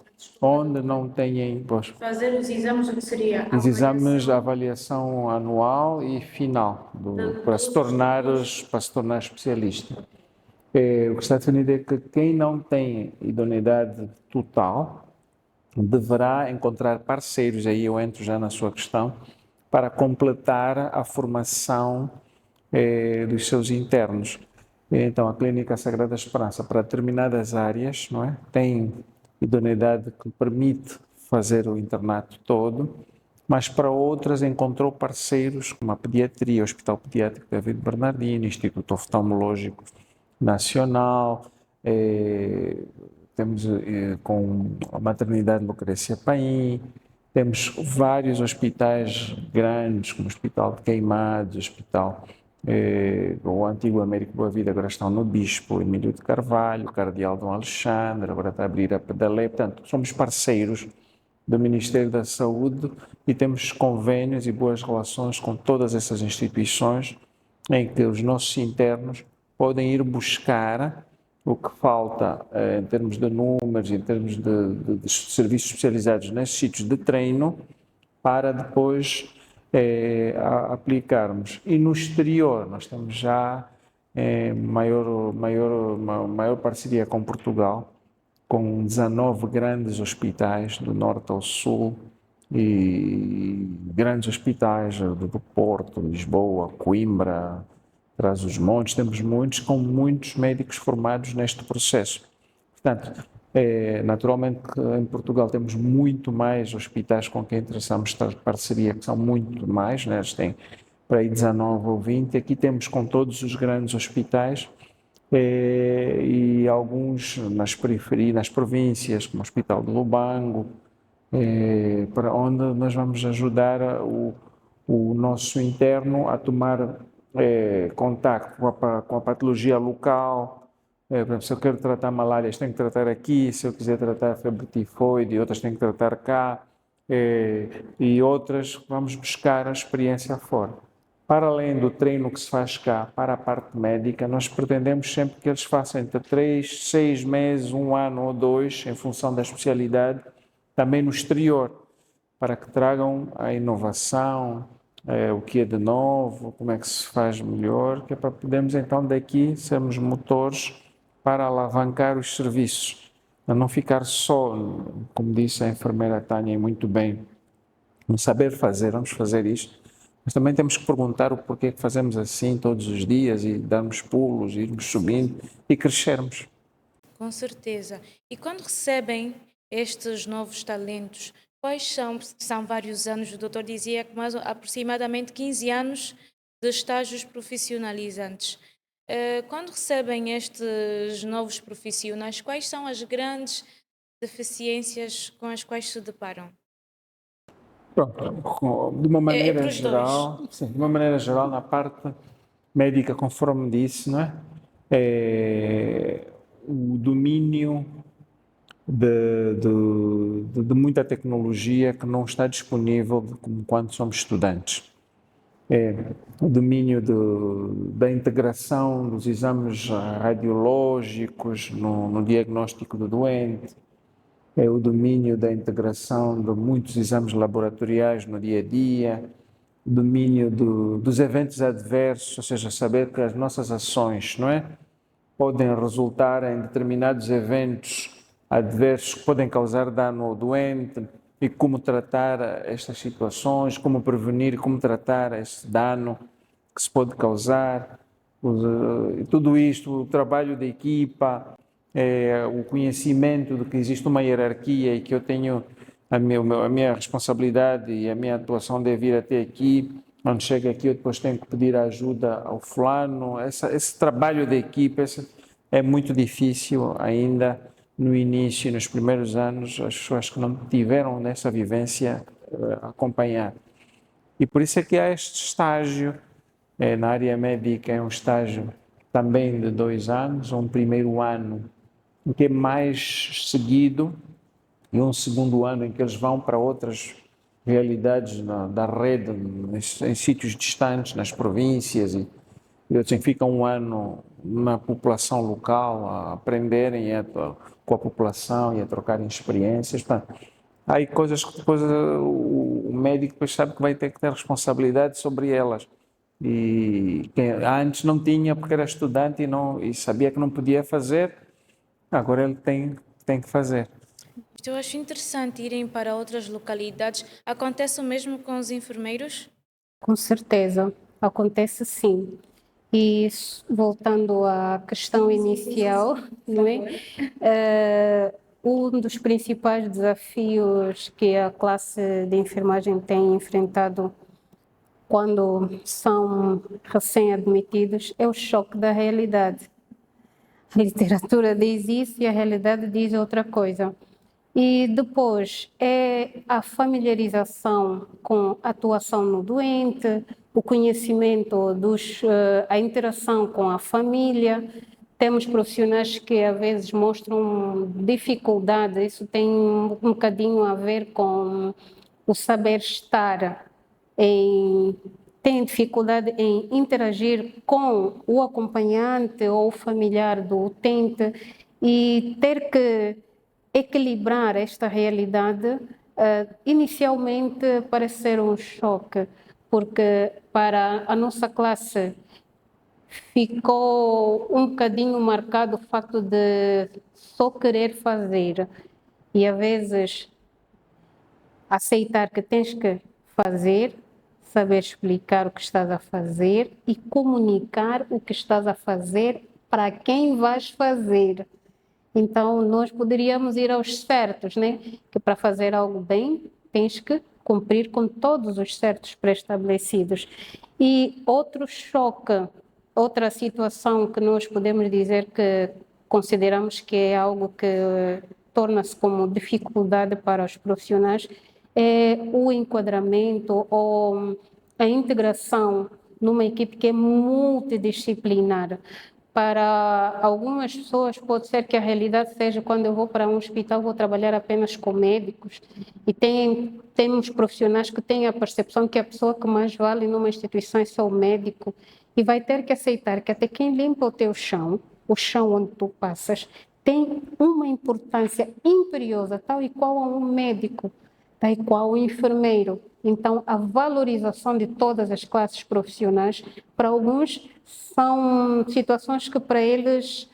onde não têm... Fazer os exames, o que seria? Os exames de avaliação anual e final, para se tornar especialista. O que está definido é que quem não tem idoneidade total deverá encontrar parceiros, aí eu entro já na sua questão, para completar a formação dos seus internos. Então, a Clínica Sagrada Esperança, para determinadas áreas, não é? Tem idoneidade que permite fazer o internato todo, mas para outras encontrou parceiros como a pediatria, o Hospital Pediátrico David Bernardino, Instituto Oftalmológico Nacional, temos com a maternidade Lucrécia Paim, temos vários hospitais grandes, como o Hospital de Queimados, o antigo Américo Boa Vida, agora estão no Bispo Emílio de Carvalho, o Cardeal Dom Alexandre, agora está a abrir a Pedalé. Portanto, somos parceiros do Ministério da Saúde e temos convênios e boas relações com todas essas instituições, em que os nossos internos podem ir buscar o que falta em termos de números, em termos de serviços especializados nesses sítios de treino, para depois aplicarmos. E no exterior, nós temos já maior parceria com Portugal, com 19 grandes hospitais do norte ao sul, e grandes hospitais do Porto, Lisboa, Coimbra, Trás-os-Montes. Temos muitos, com muitos médicos formados neste processo. Portanto, naturalmente que em Portugal temos muito mais hospitais com quem interessamos ter parceria, que são muito mais, né? Eles têm para aí 19 ou 20. Aqui temos com todos os grandes hospitais e alguns nas periferias, nas províncias, como o Hospital de Lubango, para onde nós vamos ajudar o nosso interno a tomar contacto com a patologia local. Por exemplo, se eu quero tratar malárias, tenho que tratar aqui; se eu quiser tratar febre tifoide, outras tenho que tratar cá. e outras vamos buscar a experiência fora. Para além do treino que se faz cá para a parte médica, nós pretendemos sempre que eles façam entre 3, 6 meses, 1 ano ou 2, em função da especialidade, também no exterior, para que tragam a inovação, o que é de novo, como é que se faz melhor, que é para podermos então daqui sermos motores para alavancar os serviços, a não ficar só, como disse a enfermeira Tânia muito bem, no saber fazer, vamos fazer isto, mas também temos que perguntar o porquê que fazemos assim todos os dias e darmos pulos, irmos subindo e crescermos. Com certeza. E quando recebem estes novos talentos, quais são vários anos, o doutor dizia que mais aproximadamente 15 anos de estágios profissionalizantes. Quando recebem estes novos profissionais, quais são as grandes deficiências com as quais se deparam? Pronto, de uma É maneira para os dois. geral, sim, de uma maneira geral, na parte médica, conforme disse, não é? O domínio de muita tecnologia que não está disponível quando somos estudantes. O domínio da integração dos exames radiológicos no diagnóstico do doente, o domínio da integração de muitos exames laboratoriais no dia a dia, o domínio dos eventos adversos, ou seja, saber que as nossas ações, não é, podem resultar em determinados eventos adversos que podem causar dano ao doente e como tratar estas situações, como prevenir, como tratar esse dano que se pode causar. Tudo isto, o trabalho da equipa, o conhecimento de que existe uma hierarquia e que eu tenho a minha responsabilidade e a minha atuação deve ir até aqui, quando chega aqui eu depois tenho que pedir ajuda ao fulano. Esse trabalho da equipa é muito difícil ainda no início, nos primeiros anos, as pessoas que não tiveram nessa vivência acompanhar. E por isso é que há este estágio, na área médica é um estágio também de 2 anos, um primeiro ano em que é mais seguido e um segundo ano em que eles vão para outras realidades da rede, em sítios distantes, nas províncias e assim, ficam um ano na população local a aprenderem com a população e a trocarem experiências. Portanto, há aí coisas que depois o médico depois sabe que vai ter que ter responsabilidade sobre elas. E quem antes não tinha porque era estudante e sabia que não podia fazer, agora ele tem que fazer. Eu acho interessante irem para outras localidades. Acontece o mesmo com os enfermeiros? Com certeza, acontece sim. E voltando à questão inicial, não é? Um dos principais desafios que a classe de enfermagem tem enfrentado quando são recém-admitidos é o choque da realidade. A literatura diz isso e a realidade diz outra coisa. E depois é a familiarização com a atuação no doente, o conhecimento a interação com a família. Temos profissionais que às vezes mostram dificuldade, isso tem um bocadinho a ver com o saber estar tem dificuldade em interagir com o acompanhante ou o familiar do utente e ter que equilibrar esta realidade, inicialmente parece ser um choque, porque para a nossa classe ficou um bocadinho marcado o facto de só querer fazer e às vezes aceitar que tens que fazer, saber explicar o que estás a fazer e comunicar o que estás a fazer para quem vais fazer. Então, nós poderíamos ir aos certos, né? Que para fazer algo bem, tens que cumprir com todos os certos pré-estabelecidos. E outro choque, outra situação que nós podemos dizer que consideramos que é algo que torna-se como dificuldade para os profissionais, é o enquadramento ou a integração numa equipe que é multidisciplinar. Para algumas pessoas pode ser que a realidade seja quando eu vou para um hospital, vou trabalhar apenas com médicos e temos profissionais que têm a percepção que a pessoa que mais vale numa instituição é só o médico e vai ter que aceitar que até quem limpa o teu chão, o chão onde tu passas, tem uma importância imperiosa, tal e qual a um médico, tal e qual o enfermeiro. Então, a valorização de todas as classes profissionais, para alguns, são situações que para eles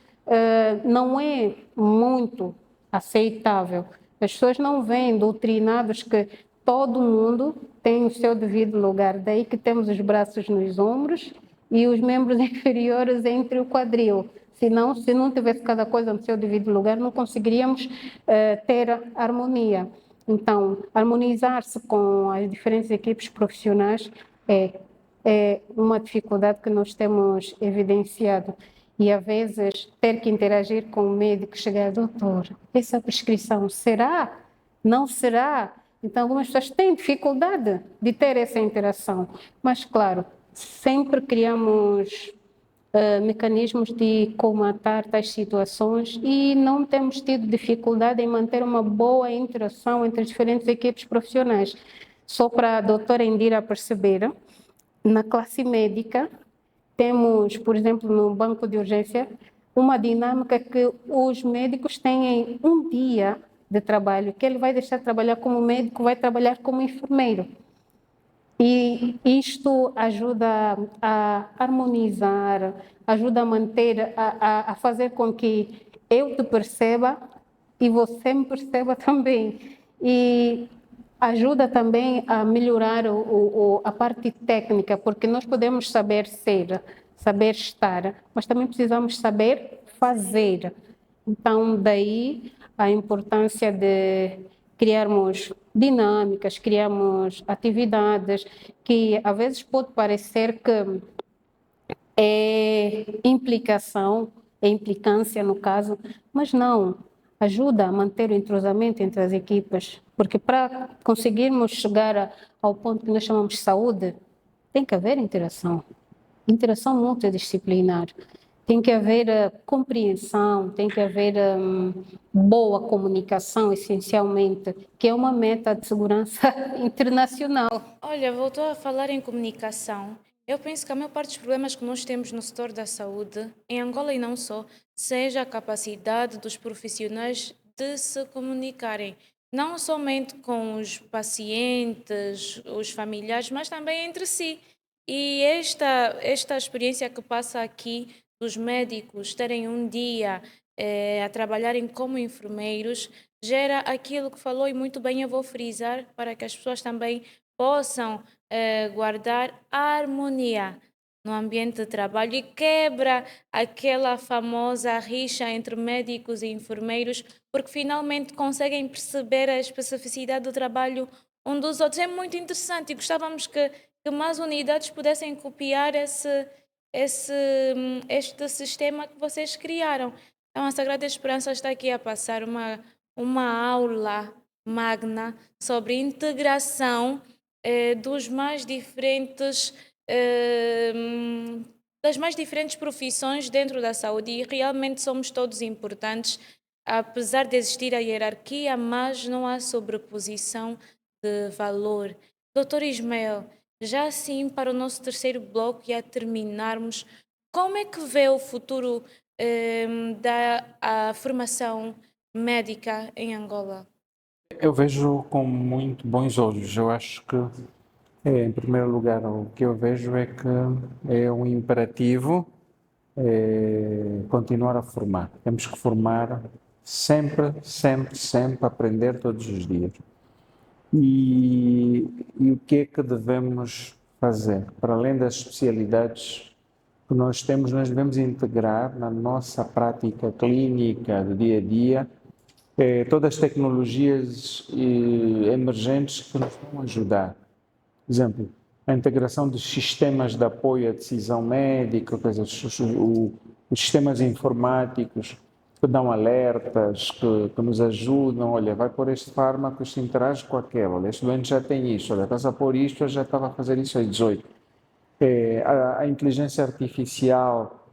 não é muito aceitável. As pessoas não vêm doutrinados que todo mundo tem o seu devido lugar, daí que temos os braços nos ombros e os membros inferiores entre o quadril. Senão, se não tivesse cada coisa no seu devido lugar, não conseguiríamos ter harmonia. Então, harmonizar-se com as diferentes equipes profissionais é uma dificuldade que nós temos evidenciado. E, às vezes, ter que interagir com o médico, chegar, doutor, essa prescrição será? Não será? Então, algumas pessoas têm dificuldade de ter essa interação. Mas, claro, sempre criamos mecanismos de comatar tais situações e não temos tido dificuldade em manter uma boa interação entre as diferentes equipes profissionais. Só para a doutora Indira perceber, na classe médica, temos, por exemplo, no banco de urgência, uma dinâmica que os médicos têm um dia de trabalho, que ele vai deixar de trabalhar como médico, vai trabalhar como enfermeiro. E isto ajuda a harmonizar, ajuda a manter, a fazer com que eu te perceba e você me perceba também. E ajuda também a melhorar a parte técnica, porque nós podemos saber ser, saber estar, mas também precisamos saber fazer. Então, daí a importância de criarmos dinâmicas, criarmos atividades que às vezes pode parecer que é implicação, é implicância no caso, mas não, ajuda a manter o entrosamento entre as equipas, porque para conseguirmos chegar ao ponto que nós chamamos de saúde, tem que haver interação multidisciplinar. Tem que haver compreensão, tem que haver boa comunicação, essencialmente, que é uma meta de segurança internacional. Olha, voltou a falar em comunicação. Eu penso que a maior parte dos problemas que nós temos no setor da saúde, em Angola e não só, seja a capacidade dos profissionais de se comunicarem, não somente com os pacientes, os familiares, mas também entre si. E esta experiência que passa aqui dos médicos terem um dia a trabalharem como enfermeiros, gera aquilo que falou e muito bem eu vou frisar para que as pessoas também possam guardar a harmonia no ambiente de trabalho e quebra aquela famosa rixa entre médicos e enfermeiros, porque finalmente conseguem perceber a especificidade do trabalho um dos outros. É muito interessante e gostávamos que mais unidades pudessem copiar este sistema que vocês criaram. Então, a Sagrada Esperança está aqui a passar uma aula magna sobre integração das mais diferentes profissões dentro da saúde e realmente somos todos importantes, apesar de existir a hierarquia, mas não há sobreposição de valor. Doutor Ismael, já assim para o nosso terceiro bloco e a terminarmos, como é que vê o futuro da formação médica em Angola? Eu vejo com muito bons olhos. Eu acho que, em primeiro lugar, o que eu vejo é que é um imperativo continuar a formar. Temos que formar sempre, sempre, sempre, aprender todos os dias. E o que é que devemos fazer? Para além das especialidades que nós temos, nós devemos integrar na nossa prática clínica do dia a dia todas as tecnologias emergentes que nos vão ajudar. Por exemplo, a integração dos sistemas de apoio à decisão médica, os sistemas informáticos que dão alertas, que nos ajudam. Olha, vai pôr este fármaco, isto interage com aquele. Olha, este doente já tem isto. Olha, estás a pôr isto, eu já estava a fazer isso às 18. A inteligência artificial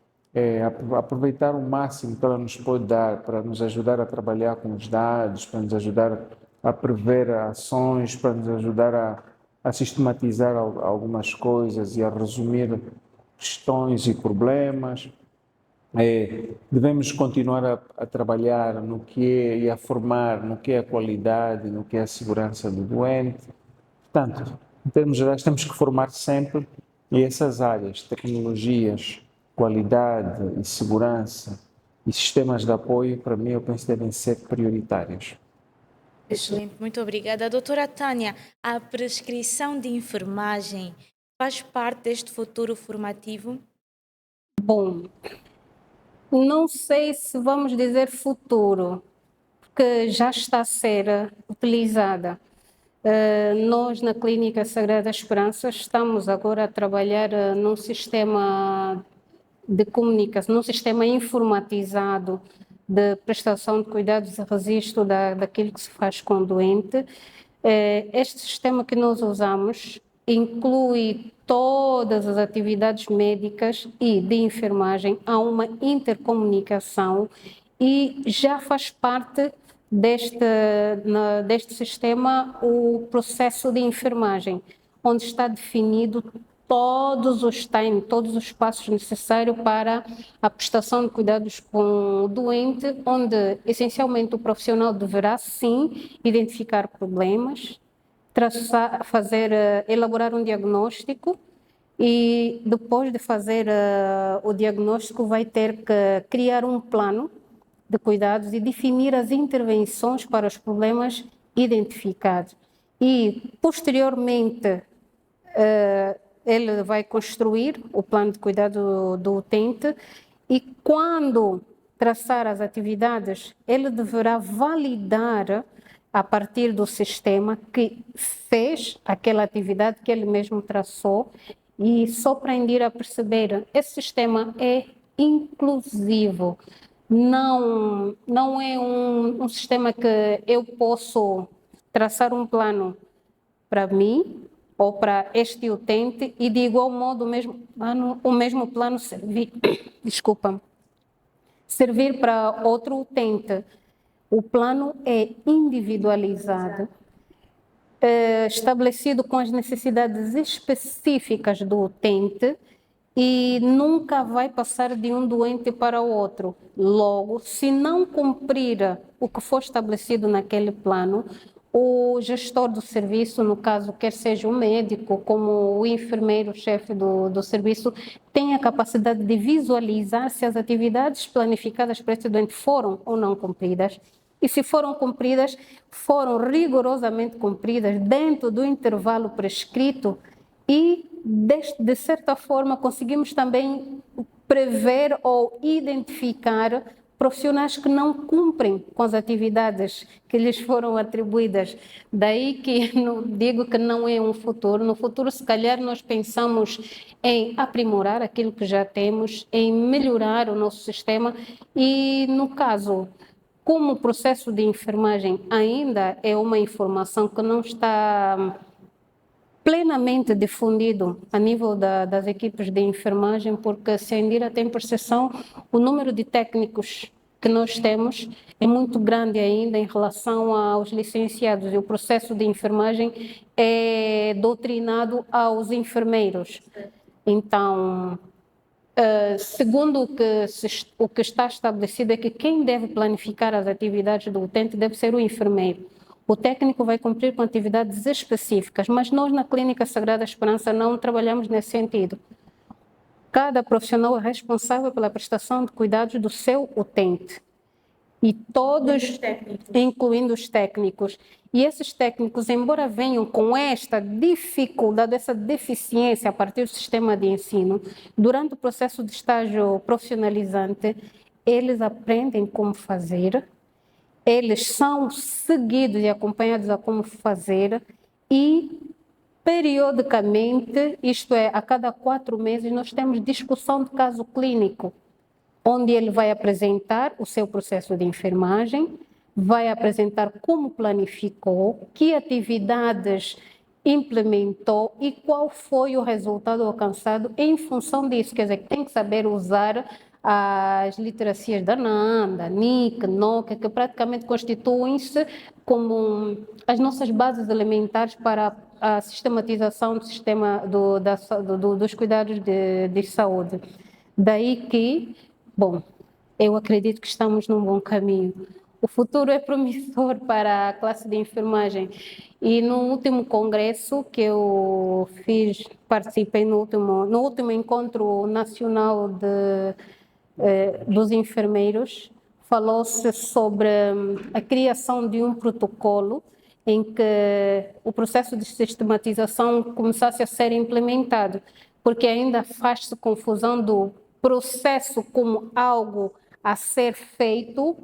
aproveitar o máximo que ela nos pode dar para nos ajudar a trabalhar com os dados, para nos ajudar a prever ações, para nos ajudar a sistematizar algumas coisas e a resumir questões e problemas. Devemos continuar a trabalhar no que é e a formar no que é a qualidade, no que é a segurança do doente. Portanto, em termos gerais, temos que formar sempre e essas áreas, tecnologias, qualidade e segurança e sistemas de apoio, para mim, eu penso que devem ser prioritários. Excelente, muito obrigada. Doutora Tânia, a prescrição de enfermagem faz parte deste futuro formativo? Bom, não sei se vamos dizer futuro, porque já está a ser utilizada. Nós, na Clínica Sagrada Esperança, estamos agora a trabalhar num sistema de comunicação, num sistema informatizado de prestação de cuidados e registro daquilo que se faz com o doente. Este sistema que nós usamos inclui todas as atividades médicas e de enfermagem, há uma intercomunicação e já faz parte deste sistema o processo de enfermagem, onde está definido todos os passos necessários para a prestação de cuidados com o doente, onde essencialmente o profissional deverá sim identificar problemas, elaborar um diagnóstico e depois de fazer o diagnóstico vai ter que criar um plano de cuidados e definir as intervenções para os problemas identificados. E, posteriormente, ele vai construir o plano de cuidado do utente e, quando traçar as atividades, ele deverá validar a partir do sistema que fez aquela atividade que ele mesmo traçou e só para ir a perceber, esse sistema é inclusivo. Não é um sistema que eu posso traçar um plano para mim ou para este utente e de igual modo o mesmo plano servir para outro utente. O plano é individualizado, estabelecido com as necessidades específicas do utente e nunca vai passar de um doente para o outro. Logo, se não cumprir o que for estabelecido naquele plano, o gestor do serviço, no caso, quer seja o médico, como o enfermeiro, chefe do serviço, tem a capacidade de visualizar se as atividades planificadas para esse doente foram ou não cumpridas. E se foram cumpridas, foram rigorosamente cumpridas dentro do intervalo prescrito e, de certa forma, conseguimos também prever ou identificar profissionais que não cumprem com as atividades que lhes foram atribuídas. Daí que digo que não é um futuro. No futuro, se calhar, nós pensamos em aprimorar aquilo que já temos, em melhorar o nosso sistema e, no caso, como o processo de enfermagem ainda é uma informação que não está plenamente difundido a nível das equipes de enfermagem, porque se a Indira tem percepção, o número de técnicos que nós temos é muito grande ainda em relação aos licenciados e o processo de enfermagem é doutrinado aos enfermeiros. Então, segundo o que está estabelecido é que quem deve planificar as atividades do utente deve ser o enfermeiro. O técnico vai cumprir com atividades específicas, mas nós na Clínica Sagrada Esperança não trabalhamos nesse sentido. Cada profissional é responsável pela prestação de cuidados do seu utente. E todos, incluindo os técnicos. E esses técnicos, embora venham com esta dificuldade, essa deficiência a partir do sistema de ensino, durante o processo de estágio profissionalizante, eles aprendem como fazer, eles são seguidos e acompanhados a como fazer e, periodicamente, isto é, a cada 4 meses, nós temos discussão de caso clínico, onde ele vai apresentar o seu processo de enfermagem, vai apresentar como planificou, que atividades implementou e qual foi o resultado alcançado em função disso. Quer dizer, tem que saber usar as literacias da NANDA, NIC, NOC, que praticamente constituem-se como as nossas bases elementares para a sistematização do sistema dos cuidados de saúde. Daí que, bom, eu acredito que estamos num bom caminho. O futuro é promissor para a classe de enfermagem. E no último congresso que eu fiz, participei no último encontro nacional dos enfermeiros, falou-se sobre a criação de um protocolo em que o processo de sistematização começasse a ser implementado, porque ainda faz-se confusão do processo como algo a ser feito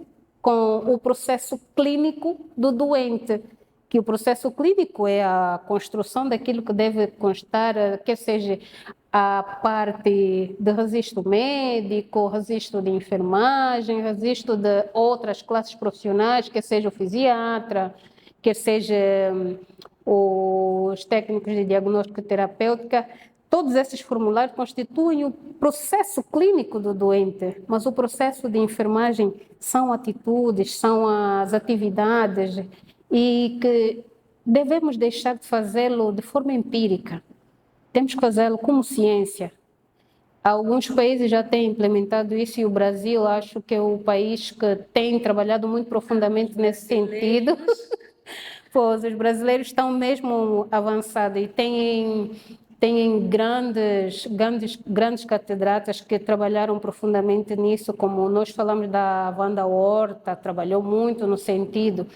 com o processo clínico do doente, que o processo clínico é a construção daquilo que deve constar, quer seja a parte de registro médico, registro de enfermagem, registro de outras classes profissionais, quer seja o fisiatra, quer seja os técnicos de diagnóstico e terapêutica. Todos esses formulários constituem o processo clínico do doente, mas o processo de enfermagem são atitudes, são as atividades e que devemos deixar de fazê-lo de forma empírica. Temos que fazê-lo como ciência. Alguns países já têm implementado isso e o Brasil acho que é o país que tem trabalhado muito profundamente nesse sentido. Pois os brasileiros estão mesmo avançados e têm grandes catedráticas que trabalharam profundamente nisso, como nós falamos da Wanda Horta, trabalhou muito no sentido.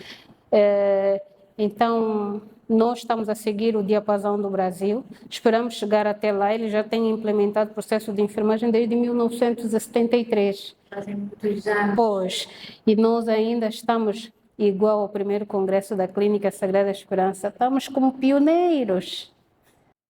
Então, nós estamos a seguir o diapasão do Brasil, esperamos chegar até lá. Ele já tem implementado o processo de enfermagem desde 1973. Fazem muitos anos. Pois, e nós ainda estamos igual ao primeiro congresso da Clínica Sagrada Esperança, estamos como pioneiros.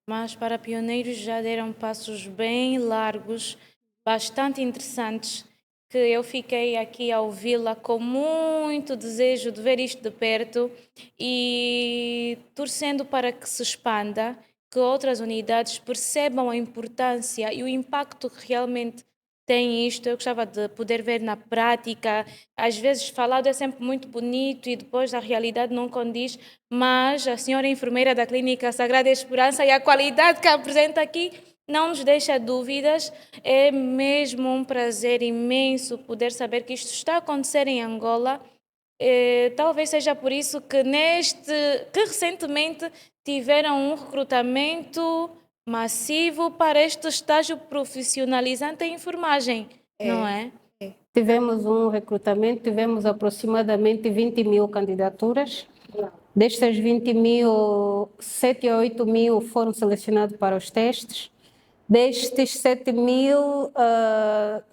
Mas para pioneiros já deram passos bem largos, bastante interessantes, que eu fiquei aqui a ouvi-la com muito desejo de ver isto de perto e torcendo para que se expanda, que outras unidades percebam a importância e o impacto que realmente tem isto. Eu gostava de poder ver na prática. Às vezes falado é sempre muito bonito e depois a realidade não condiz, mas a senhora enfermeira da Clínica Sagrada Esperança e a qualidade que apresenta aqui não nos deixa dúvidas. É mesmo um prazer imenso poder saber que isto está a acontecer em Angola. Talvez seja por isso que recentemente tiveram um recrutamento massivo para este estágio profissionalizante em enfermagem, não é? Tivemos um recrutamento, tivemos aproximadamente 20 mil candidaturas. Destas 20 mil, 7 a 8 mil foram selecionados para os testes. Destes 7 mil,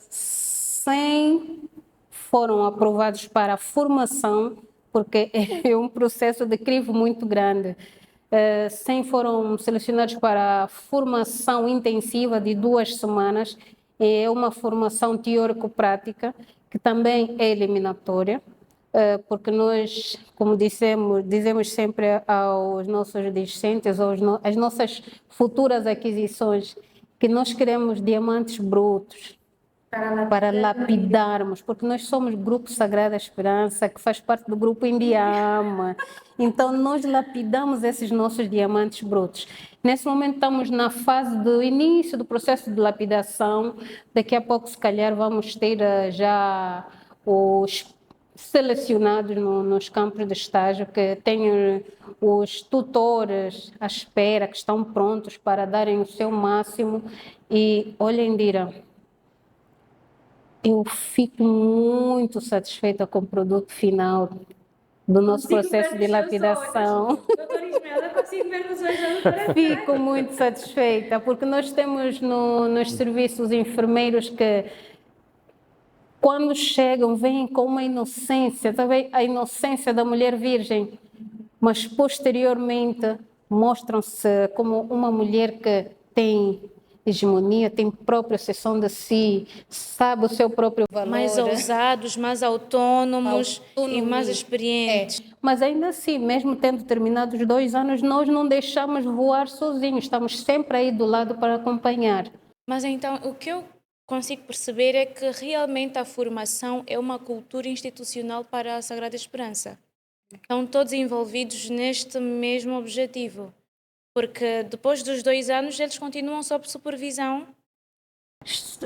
100 foram aprovados para a formação, porque é um processo de crivo muito grande. 100 foram selecionados para a formação intensiva de 2 semanas. É uma formação teórico-prática, que também é eliminatória, porque nós, como dizemos sempre aos nossos discentes, às nossas futuras aquisições, que nós queremos diamantes brutos para lapidarmos, porque nós somos Grupo Sagrada Esperança, que faz parte do Grupo Indiama. Então, nós lapidamos esses nossos diamantes brutos. Nesse momento, estamos na fase do início do processo de lapidação. Daqui a pouco, se calhar, vamos ter já os selecionados nos campos de estágio, que têm os tutores à espera, que estão prontos para darem o seu máximo. E, olha, Indira, eu fico muito satisfeita com o produto final do nosso processo de lapidação. Doutora Ismaela, consigo ver nos olhos da doutora? Fico muito satisfeita, porque nós temos nos serviços enfermeiros que, quando chegam, vêm com uma inocência, também a inocência da mulher virgem, mas posteriormente mostram-se como uma mulher que tem hegemonia, tem própria seção de si, sabe o seu próprio valor. Mais ousados, mais autônomos e mais experientes. Mas ainda assim, mesmo tendo terminado os 2 anos, nós não deixamos voar sozinhos, estamos sempre aí do lado para acompanhar. Mas então, o que eu consigo perceber é que realmente a formação é uma cultura institucional para a Sagrada Esperança. Estão todos envolvidos neste mesmo objetivo, porque depois dos 2 anos eles continuam sob supervisão.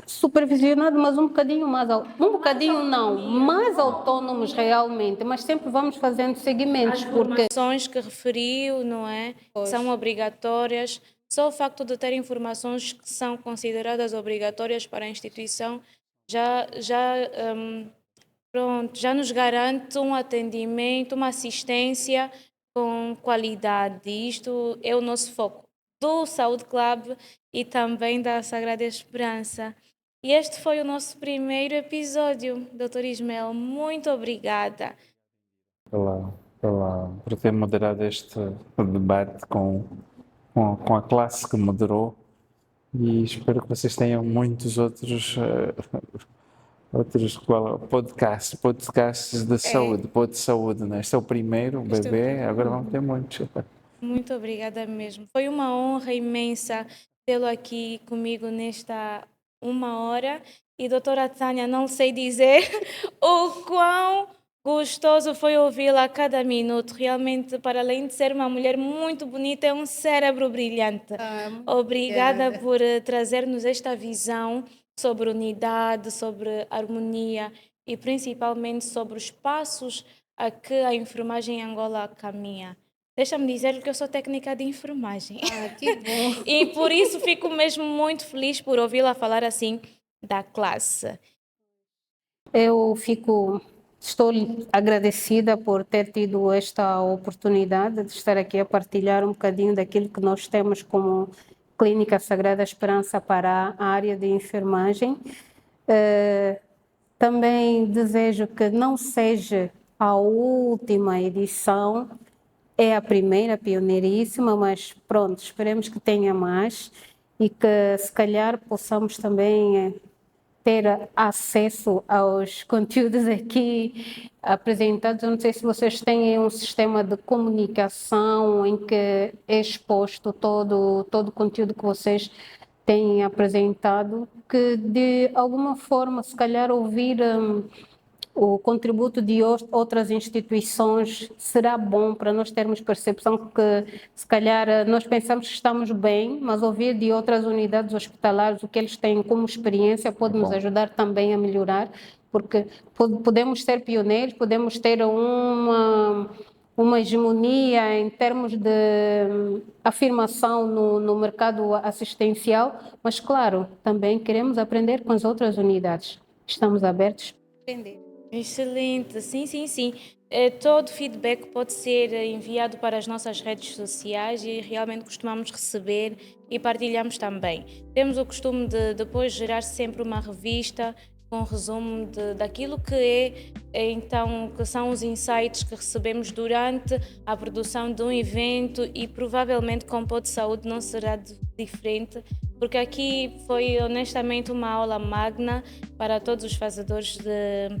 Supervisionado, mas um bocadinho mais, um bocadinho não, mais autônomos realmente, mas sempre vamos fazendo seguimentos, porque Informações que referiu, não é? São obrigatórias. Só o facto de ter informações que são consideradas obrigatórias para a instituição já nos garante um atendimento, uma assistência com qualidade. Isto é o nosso foco do Saúde Club e também da Sagrada Esperança. E este foi o nosso primeiro episódio, Dr. Ismael. Muito obrigada. Por ter moderado este debate com a classe que moderou, e espero que vocês tenham muitos outros podcasts de saúde, de saúde, né? Este é o primeiro, o Este é o bebê, agora vamos ter muitos. Muito obrigada mesmo. Foi uma honra imensa tê-lo aqui comigo nesta 1 hora. E, doutora Tânia, não sei dizer o quão gostoso foi ouvi-la a cada minuto. Realmente, para além de ser uma mulher muito bonita, é um cérebro brilhante. Obrigada por trazer-nos esta visão sobre unidade, sobre harmonia e principalmente sobre os passos a que a enfermagem em Angola caminha. Deixa-me dizer que eu sou técnica de enfermagem. que bom. E por isso fico mesmo muito feliz por ouvi-la falar assim da classe. Estou agradecida por ter tido esta oportunidade de estar aqui a partilhar um bocadinho daquilo que nós temos como Clínica Sagrada Esperança para a área de enfermagem. Também desejo que não seja a última edição, é a primeira, pioneiríssima, mas pronto, esperemos que tenha mais e que se calhar possamos também ter acesso aos conteúdos aqui apresentados. Eu não sei se vocês têm um sistema de comunicação em que é exposto todo o conteúdo que vocês têm apresentado, que de alguma forma, se calhar, ouvir o contributo de outras instituições será bom para nós termos percepção que, se calhar, nós pensamos que estamos bem, mas ouvir de outras unidades hospitalares o que eles têm como experiência pode nos ajudar também a melhorar, porque podemos ser pioneiros, podemos ter uma hegemonia em termos de afirmação no mercado assistencial, mas, claro, também queremos aprender com as outras unidades. Estamos abertos a aprender. Excelente, sim. Todo feedback pode ser enviado para as nossas redes sociais e realmente costumamos receber e partilhamos também. Temos o costume de depois gerar sempre uma revista com resumo daquilo que então, que são os insights que recebemos durante a produção de um evento e provavelmente com o Pó de Saúde não será diferente, porque aqui foi honestamente uma aula magna para todos os fazedores,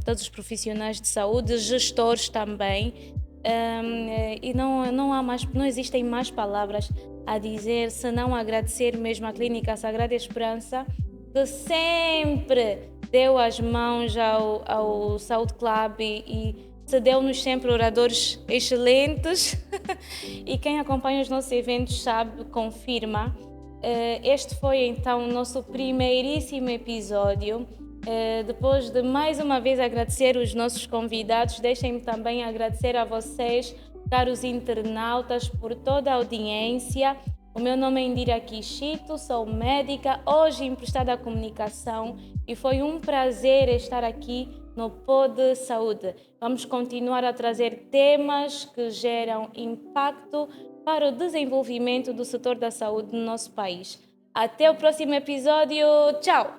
todos os profissionais de saúde, gestores também, e não existem mais palavras a dizer senão agradecer mesmo à Clínica Sagrada Esperança, que sempre deu as mãos ao Saúde Club e cedeu-nos sempre oradores excelentes e quem acompanha os nossos eventos sabe, confirma. Este foi então o nosso primeiríssimo episódio. Depois de mais uma vez agradecer os nossos convidados, deixem-me também agradecer a vocês, caros internautas, por toda a audiência. O meu nome é Indira Kishito, sou médica, hoje emprestada à comunicação e foi um prazer estar aqui no Pó de Saúde. Vamos continuar a trazer temas que geram impacto para o desenvolvimento do setor da saúde no nosso país. Até o próximo episódio. Tchau!